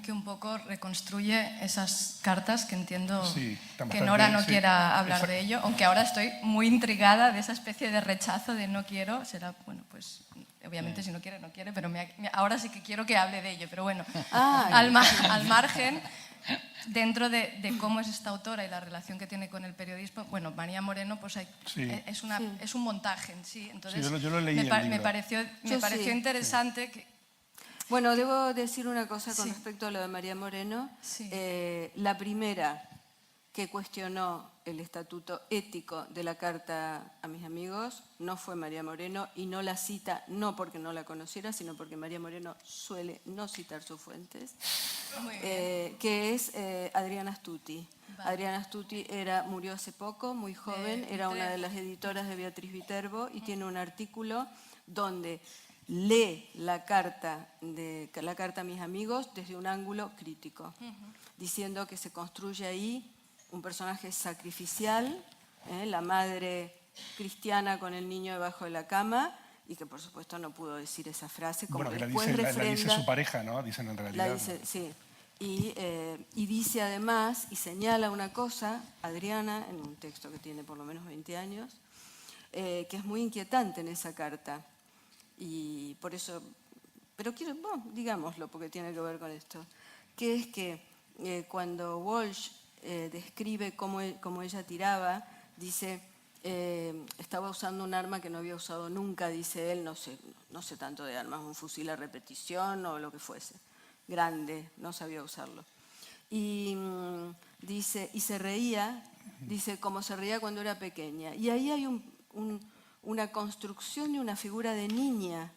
que un poco reconstruye esas cartas, que entiendo que Nora no quiera hablar de ello, aunque ahora estoy muy intrigada de esa especie de rechazo de no quiero. Será, bueno, pues obviamente si no quiere, no quiere, pero ahora sí que quiero que hable de ello. Pero bueno, al margen, dentro de cómo es esta autora y la relación que tiene con el periodismo, bueno, María Moreno pues es un montaje en sí. Entonces,
yo lo leí
me pareció interesante que...
Bueno, debo decir una cosa con respecto a lo de María Moreno. La primera que cuestionó el estatuto ético de la Carta a mis amigos no fue María Moreno, y no la cita no porque no la conociera, sino porque María Moreno suele no citar sus fuentes, que es Adriana Astuti. Vale. Adriana Astuti murió hace poco, muy joven, era una de las editoras de Beatriz Viterbo, y tiene un artículo donde lee la carta a mis amigos desde un ángulo crítico, diciendo que se construye ahí un personaje sacrificial, la madre cristiana con el niño debajo de la cama, y que por supuesto no pudo decir esa frase, como
bueno, que
después
la dice su pareja, ¿no? Dicen en realidad.
Sí. Y dice además, y señala una cosa, Adriana, en un texto que tiene por lo menos 20 años, que es muy inquietante en esa carta. Y por eso, pero digámoslo porque tiene que ver con esto, que es que cuando Walsh describe cómo ella tiraba, dice, estaba usando un arma que no había usado nunca, dice él, no sé tanto de armas, un fusil a repetición o lo que fuese, grande, no sabía usarlo. Y dice, y se reía, dice, como se reía cuando era pequeña. Y ahí hay una construcción de una figura de niña,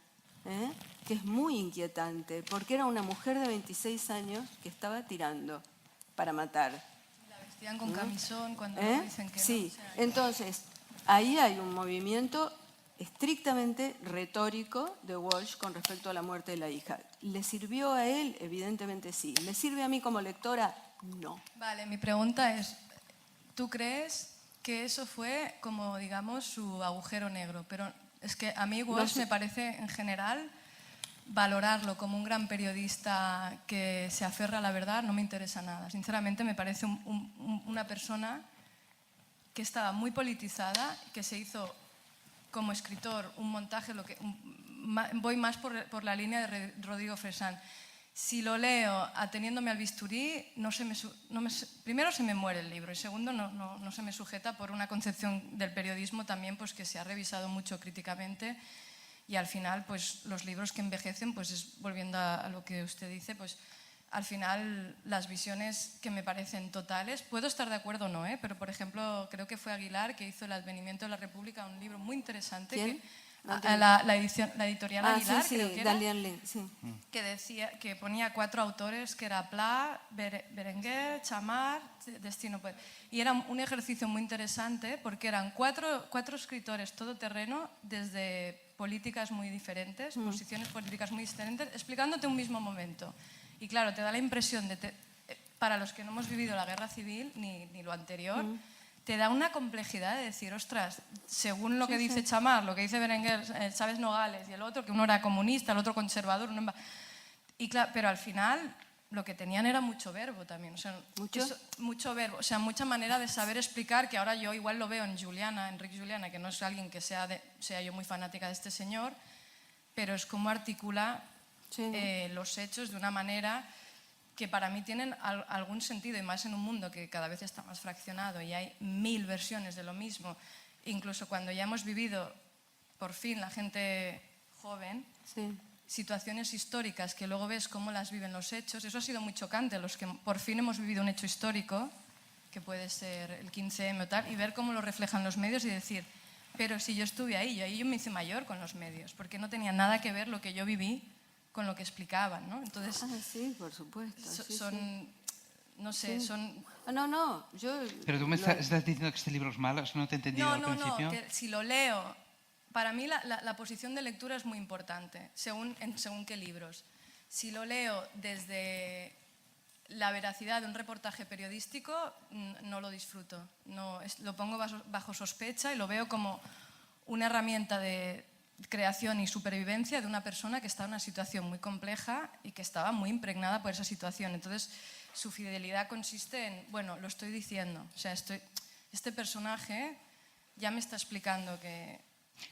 que es muy inquietante, porque era una mujer de 26 años que estaba tirando para matar.
La vestían con camisón cuando dicen que
sí.
no. O sea,
Entonces, ahí hay un movimiento estrictamente retórico de Walsh con respecto a la muerte de la hija. ¿Le sirvió a él? Evidentemente sí. ¿Le sirve a mí como lectora? No.
Vale, mi pregunta es, ¿tú crees que eso fue como, digamos, su agujero negro? Pero es que a mí Walsh me parece, en general, valorarlo como un gran periodista que se aferra a la verdad no me interesa nada. Sinceramente, me parece una persona que estaba muy politizada, que se hizo como escritor un montaje, voy más por la línea de Rodrigo Fresán. Si lo leo ateniéndome al bisturí, primero se me muere el libro, y segundo no se me sujeta por una concepción del periodismo también pues, que se ha revisado mucho críticamente, y al final pues, los libros que envejecen, pues volviendo a lo que usted dice, pues al final las visiones que me parecen totales, puedo estar de acuerdo o no, pero por ejemplo creo que fue Aguilar que hizo El advenimiento de la República, un libro muy interesante.
¿Quién?
La editorial Aguilar,
sí,
creo que era,
sí.
que decía, que ponía 4 autores, que era Pla, Berenguer, Chamar, Destino. Y era un ejercicio muy interesante porque eran cuatro escritores todoterreno desde políticas muy diferentes, posiciones políticas muy diferentes, explicándote un mismo momento. Y claro, te da la impresión para los que no hemos vivido la guerra civil ni lo anterior, te da una complejidad de decir, ostras, según lo que dice Chamar, lo que dice Berenguer, Chávez Nogales y el otro, que uno era comunista, el otro conservador, pero al final lo que tenían era mucho verbo también, o sea, mucho verbo, o sea, mucha manera de saber explicar, que ahora yo igual lo veo en Enrique Juliana, que no es alguien que sea yo muy fanática de este señor, pero es como articula los hechos de una manera que para mí tienen algún sentido, y más en un mundo que cada vez está más fraccionado y hay 1000 versiones de lo mismo. Incluso cuando ya hemos vivido, por fin, la gente joven, situaciones históricas que luego ves cómo las viven los hechos, eso ha sido muy chocante, los que por fin hemos vivido un hecho histórico, que puede ser el 15M o tal, y ver cómo lo reflejan los medios y decir, pero si yo estuve ahí, yo me hice mayor con los medios, porque no tenía nada que ver lo que yo viví con lo que explicaban, ¿no? Entonces,
Sí, por supuesto. sí,
son,
sí.
no sé, son...
No, yo...
Pero tú me estás diciendo que este libro es malo, eso no te he entendido al
No,
principio.
que si lo leo, para mí la posición de lectura es muy importante, según qué libros. Si lo leo desde la veracidad de un reportaje periodístico, no lo disfruto. Lo pongo bajo sospecha y lo veo como una herramienta de creación y supervivencia de una persona que está en una situación muy compleja y que estaba muy impregnada por esa situación. Entonces, su fidelidad consiste en, bueno, lo estoy diciendo, o sea, este personaje ya me está explicando que...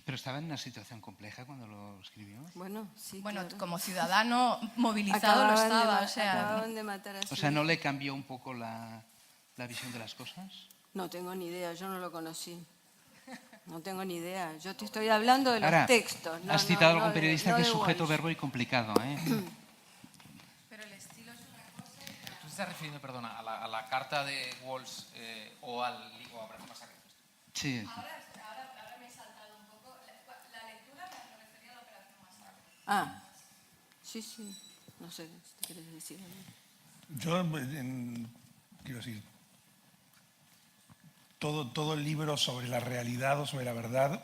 ¿Pero estaba en una situación compleja cuando lo escribió?
Bueno, sí,
Bueno,
claro.
como ciudadano movilizado lo estaba, o sea...
Acababan de matar a su
O sea, ¿no
hijo.
le cambió un poco la visión de las cosas?
No tengo ni idea, yo no lo conocí. No tengo ni idea. Yo te estoy hablando de los
Ahora,
textos.
has citado a algún
de-
periodista
no
que
de
es sujeto,
Walsh.
verbo y complicado, ¿eh?
Pero el estilo es una cosa...
¿Tú te estás refiriendo, perdona, a la carta de Walsh o a Abrazo Masacre?
Sí.
Ahora me he saltado un poco. La lectura me refería a la Operación Masacre.
Ah, sí. No sé si te quieres decir algo.
Yo, quiero decir, todo el libro sobre la realidad o sobre la verdad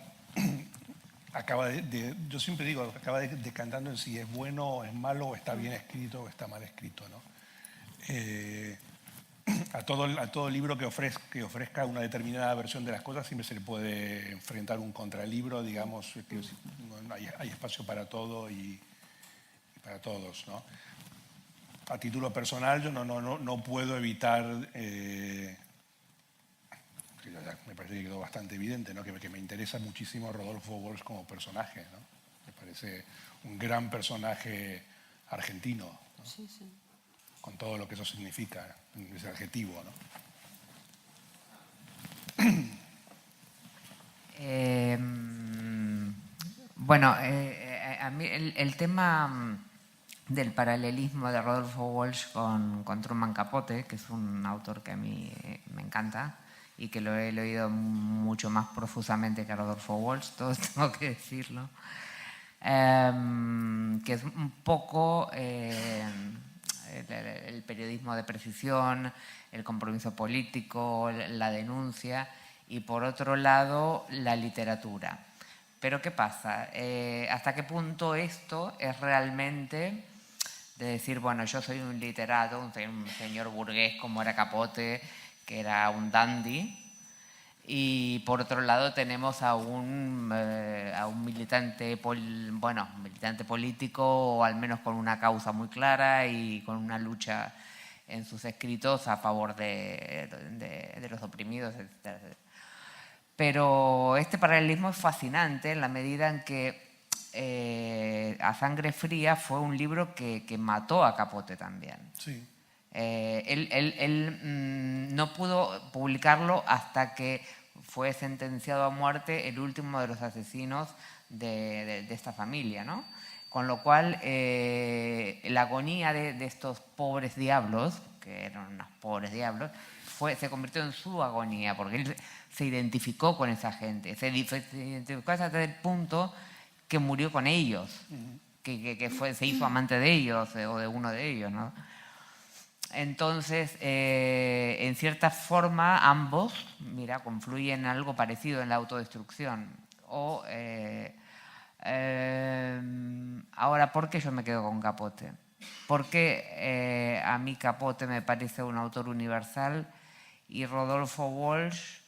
acaba yo siempre digo, acaba decantando en si es bueno o es malo, o está bien escrito o está mal escrito, ¿no? A todo libro que ofrezca una determinada versión de las cosas siempre se le puede enfrentar un contralibro, digamos, que hay espacio para todo y para todos, ¿no? A título personal yo no puedo evitar, que ya me parece que quedó bastante evidente, ¿no? que me interesa muchísimo Rodolfo Walsh como personaje, ¿no? Me parece un gran personaje argentino, ¿no?
Sí.
Con todo lo que eso significa, ese adjetivo, ¿no?
Bueno, a mí el tema del paralelismo de Rodolfo Walsh con Truman Capote, que es un autor que a mí me encanta y que lo he leído mucho más profusamente que a Rodolfo Walsh, todo tengo que decirlo, que es un poco el periodismo de precisión, el compromiso político, la denuncia y, por otro lado, la literatura. Pero ¿qué pasa? ¿Hasta qué punto esto es realmente de decir, bueno, yo soy un literato, un señor burgués como era Capote, que era un dandy, y por otro lado tenemos a un militante, militante político, o al menos con una causa muy clara y con una lucha en sus escritos a favor de los oprimidos, etc. Pero este paralelismo es fascinante en la medida en que A Sangre Fría fue un libro que mató a Capote también.
Sí.
Él no pudo publicarlo hasta que fue sentenciado a muerte el último de los asesinos de esta familia, ¿no? Con lo cual, la agonía de estos pobres diablos, que eran unos pobres diablos, se convirtió en su agonía, porque él se identificó con esa gente, se identificó hasta el punto que murió con ellos, se hizo amante de ellos o de uno de ellos, ¿no? Entonces, en cierta forma, ambos, confluyen en algo parecido en la autodestrucción. Ahora, ¿por qué yo me quedo con Capote? Porque a mí Capote me parece un autor universal y Rodolfo Walsh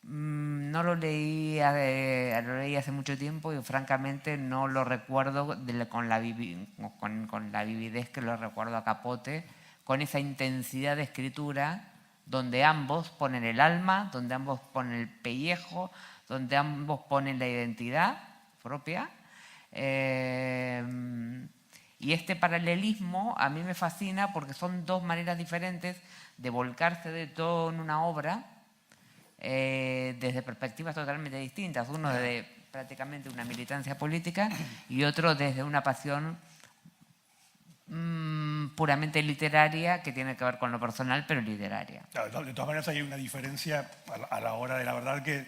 no lo leí hace mucho tiempo y francamente no lo recuerdo con la vividez que lo recuerdo a Capote, con esa intensidad de escritura donde ambos ponen el alma, donde ambos ponen el pellejo, donde ambos ponen la identidad propia. Y este paralelismo a mí me fascina porque son dos maneras diferentes de volcarse de todo en una obra, desde perspectivas totalmente distintas. Uno desde prácticamente una militancia política, y otro desde una pasión puramente literaria que tiene que ver con lo personal, pero literaria.
Claro, de todas maneras hay una diferencia a la hora de la verdad que,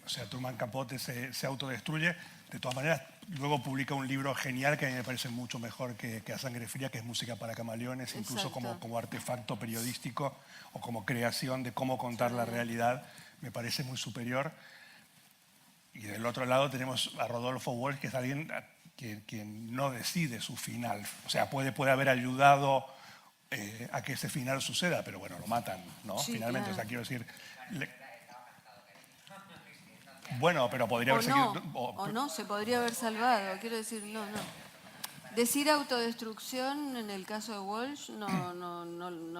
o sea, Truman Capote se autodestruye. De todas maneras, luego publica un libro genial que a mí me parece mucho mejor que A Sangre Fría, que es Música para Camaleones, incluso como artefacto periodístico o como creación de cómo contar la realidad, me parece muy superior. Y del otro lado tenemos a Rodolfo Walsh, que es alguien quien no decide su final. O sea, puede haber ayudado a que ese final suceda, pero bueno, lo matan, ¿no?
Sí,
Finalmente,
claro.
o sea, quiero decir... Bueno, pero podría haber seguido...
O no, se podría haber salvado. Quiero decir, no. Decir autodestrucción en el caso de Walsh no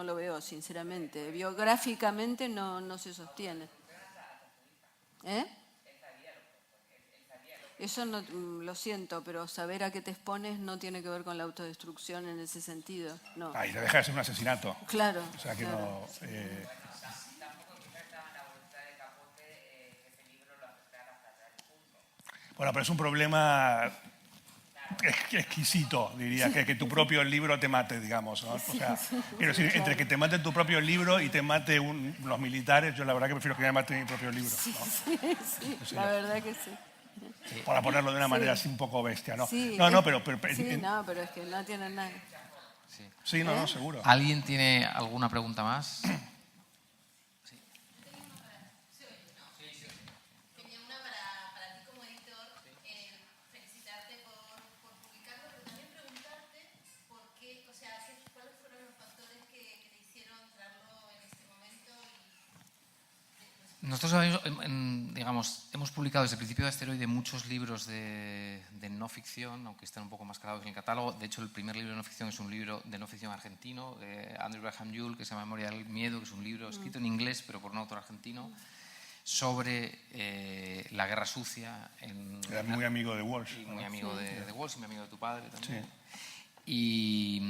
lo veo, sinceramente. Biográficamente no se sostiene. ¿Eh? Eso no, lo siento, pero saber a qué te expones no tiene que ver con la autodestrucción en ese sentido. No.
Ahí se deja de ser un asesinato.
Claro.
O sea, que
claro.
no... Bueno, pero es un problema exquisito, diría, que tu propio libro te mate, digamos, ¿no? O sea, quiero decir, entre que te mate tu propio libro y te mate los militares, yo la verdad que prefiero que me mate mi propio libro, ¿no?
Sí, la verdad que sí.
Para ponerlo de una manera así un poco bestia, ¿no?
Sí,
pero
pero es que no tienen nada.
sí, no, seguro.
¿Alguien tiene alguna pregunta más?
Tenía una para ti como editor, felicitarte por publicarlo, pero también preguntarte por qué, o sea, cuáles fueron los factores que te hicieron traerlo en este momento.
Nosotros, digamos, hemos publicado desde el principio de Asteroide muchos libros de no ficción, aunque estén un poco mascarados en el catálogo. De hecho, el primer libro de no ficción es un libro de no ficción argentino, de Andrew Graham Yule, que se llama Memoria del Miedo, que es un libro escrito en inglés, pero por un autor argentino, sobre la guerra sucia.
Era muy amigo de Walsh.
Y muy amigo de Walsh y muy amigo de tu padre también.
Sí.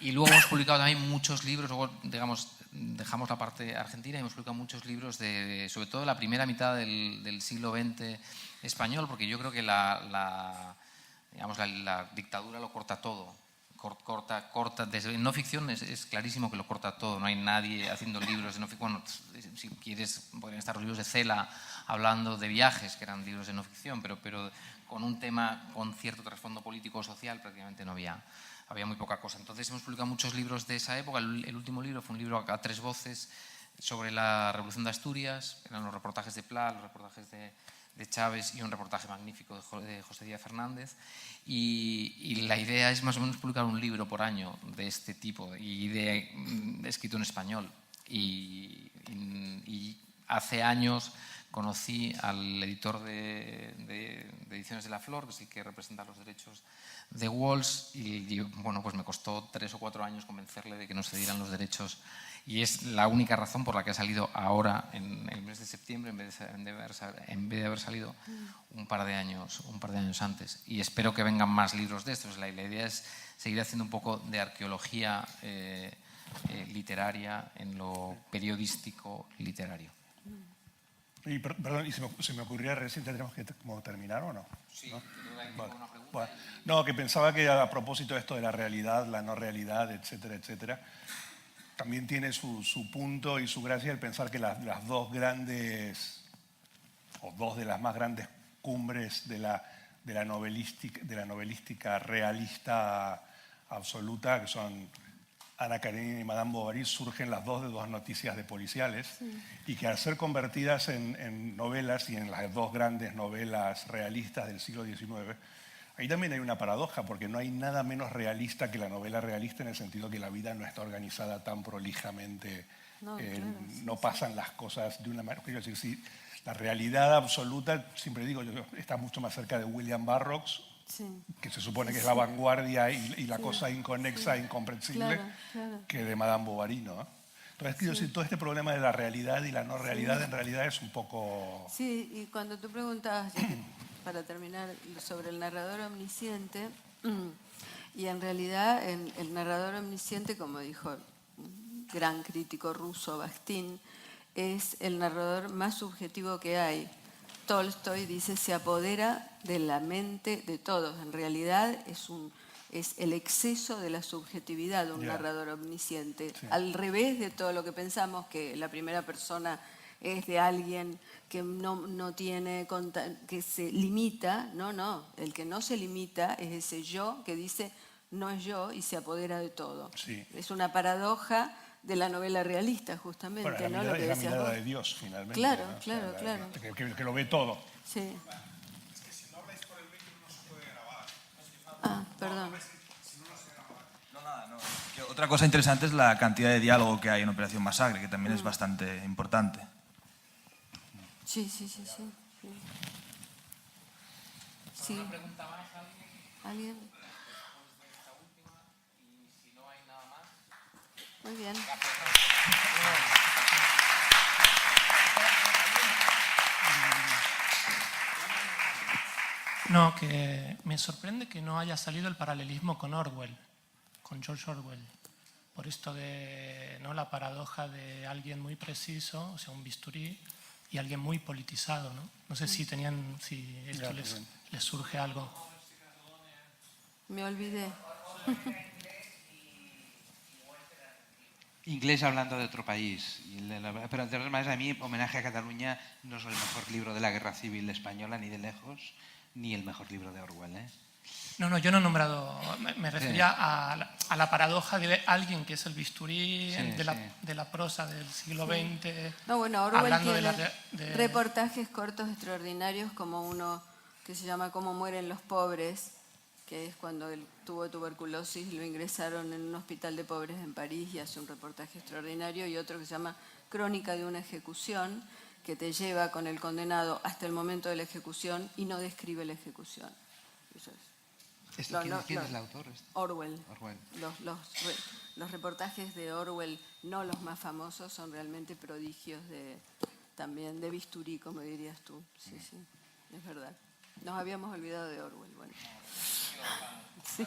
Y luego hemos publicado también muchos libros, luego, digamos, dejamos la parte argentina y hemos publicado muchos libros sobre todo de la primera mitad del siglo XX español, porque yo creo que la dictadura lo corta todo. Corta desde no ficción es clarísimo que lo corta todo. No hay nadie haciendo libros de no ficción. Bueno, si quieres, podrían estar los libros de Cela hablando de viajes, que eran libros de no ficción, pero con un tema con cierto trasfondo político o social prácticamente no había muy poca cosa. Entonces hemos publicado muchos libros de esa época. El último libro fue un libro a 3 voces sobre la Revolución de Asturias. Eran los reportajes de Pla, los reportajes de Chávez y un reportaje magnífico de José Díaz Fernández. Y la idea es más o menos publicar un libro por año de este tipo y escrito en español. Y hace años conocí al editor de Ediciones de la Flor, que es el que representa los derechos de Walsh, y bueno, pues me costó 3 o 4 años convencerle de que nos cedieran los derechos, y es la única razón por la que ha salido ahora en el mes de septiembre en vez de haber salido un par de años antes. Y espero que vengan más libros de estos. La idea es seguir haciendo un poco de arqueología literaria en lo periodístico literario.
Y, perdón, y se me ocurría recién, ¿tenemos que como terminar o no?
Sí,
¿no?
vale. Una pregunta.
Bueno, no, que pensaba que a propósito de esto de la realidad, la no realidad, etcétera, etcétera, también tiene su punto y su gracia el pensar que las dos grandes, o dos de las más grandes cumbres de la novelística realista absoluta, que son Ana Karenina y Madame Bovary, surgen las dos de dos noticias de policiales, y que al ser convertidas en novelas y en las dos grandes novelas realistas del siglo XIX, ahí también hay una paradoja, porque no hay nada menos realista que la novela realista, en el sentido que la vida no está organizada tan prolijamente, no pasan las cosas de una manera. Quiero decir, si la realidad absoluta, siempre digo, está mucho más cerca de William Burroughs, que se supone que es la vanguardia y la cosa inconexa, incomprensible, que de Madame Bovary, ¿no? Entonces, quiero decir, todo este problema de la realidad y la no realidad, en realidad es un poco...
Sí, y cuando tú preguntabas, para terminar, sobre el narrador omnisciente, y en realidad el narrador omnisciente, como dijo un gran crítico ruso, Bakhtin, es el narrador más subjetivo que hay, Tolstoy dice, se apodera de la mente de todos. En realidad es el exceso de la subjetividad de un narrador omnisciente.
Sí.
Al revés de todo lo que pensamos, que la primera persona es de alguien que no tiene, que se limita. No, el que no se limita es ese yo que dice, no es yo, y se apodera de todo.
Sí.
Es una paradoja de la novela realista, justamente.
Bueno,
¿no? Lo que
es la
decías
mirada
vos.
de Dios, finalmente.
Claro,
¿no? O
claro,
sea,
claro.
Que lo ve todo.
Sí. Ah, perdón.
Que otra cosa interesante es la cantidad de diálogo que hay en Operación Masacre, que también es bastante importante.
Sí. Sí. ¿Alguien? Muy bien.
No, que me sorprende que no haya salido el paralelismo con Orwell, con George Orwell, por esto de, ¿no?, la paradoja de alguien muy preciso, o sea, un bisturí, y alguien muy politizado, ¿no? No sé si esto les surge algo.
Me olvidé.
Inglés hablando de otro país. Pero de todas maneras, a mí, Homenaje a Cataluña no es el mejor libro de la Guerra Civil Española, ni de lejos, ni el mejor libro de Orwell, ¿eh?
No, yo no he nombrado, me refería a la paradoja de alguien que es el bisturí de la prosa del siglo XX.
No, bueno, Orwell
hablando
tiene
de
reportajes cortos extraordinarios, como uno que se llama Cómo mueren los pobres, que es cuando él tuvo tuberculosis y lo ingresaron en un hospital de pobres en París y hace un reportaje extraordinario, y otro que se llama Crónica de una ejecución, que te lleva con el condenado hasta el momento de la ejecución y no describe la ejecución. Eso es.
¿Quién es el autor?
Orwell.
Orwell.
Los reportajes de Orwell, no los más famosos, son realmente prodigios también de bisturí, como dirías tú. Sí, es verdad. Nos habíamos olvidado de Orwell. Bueno. Sí.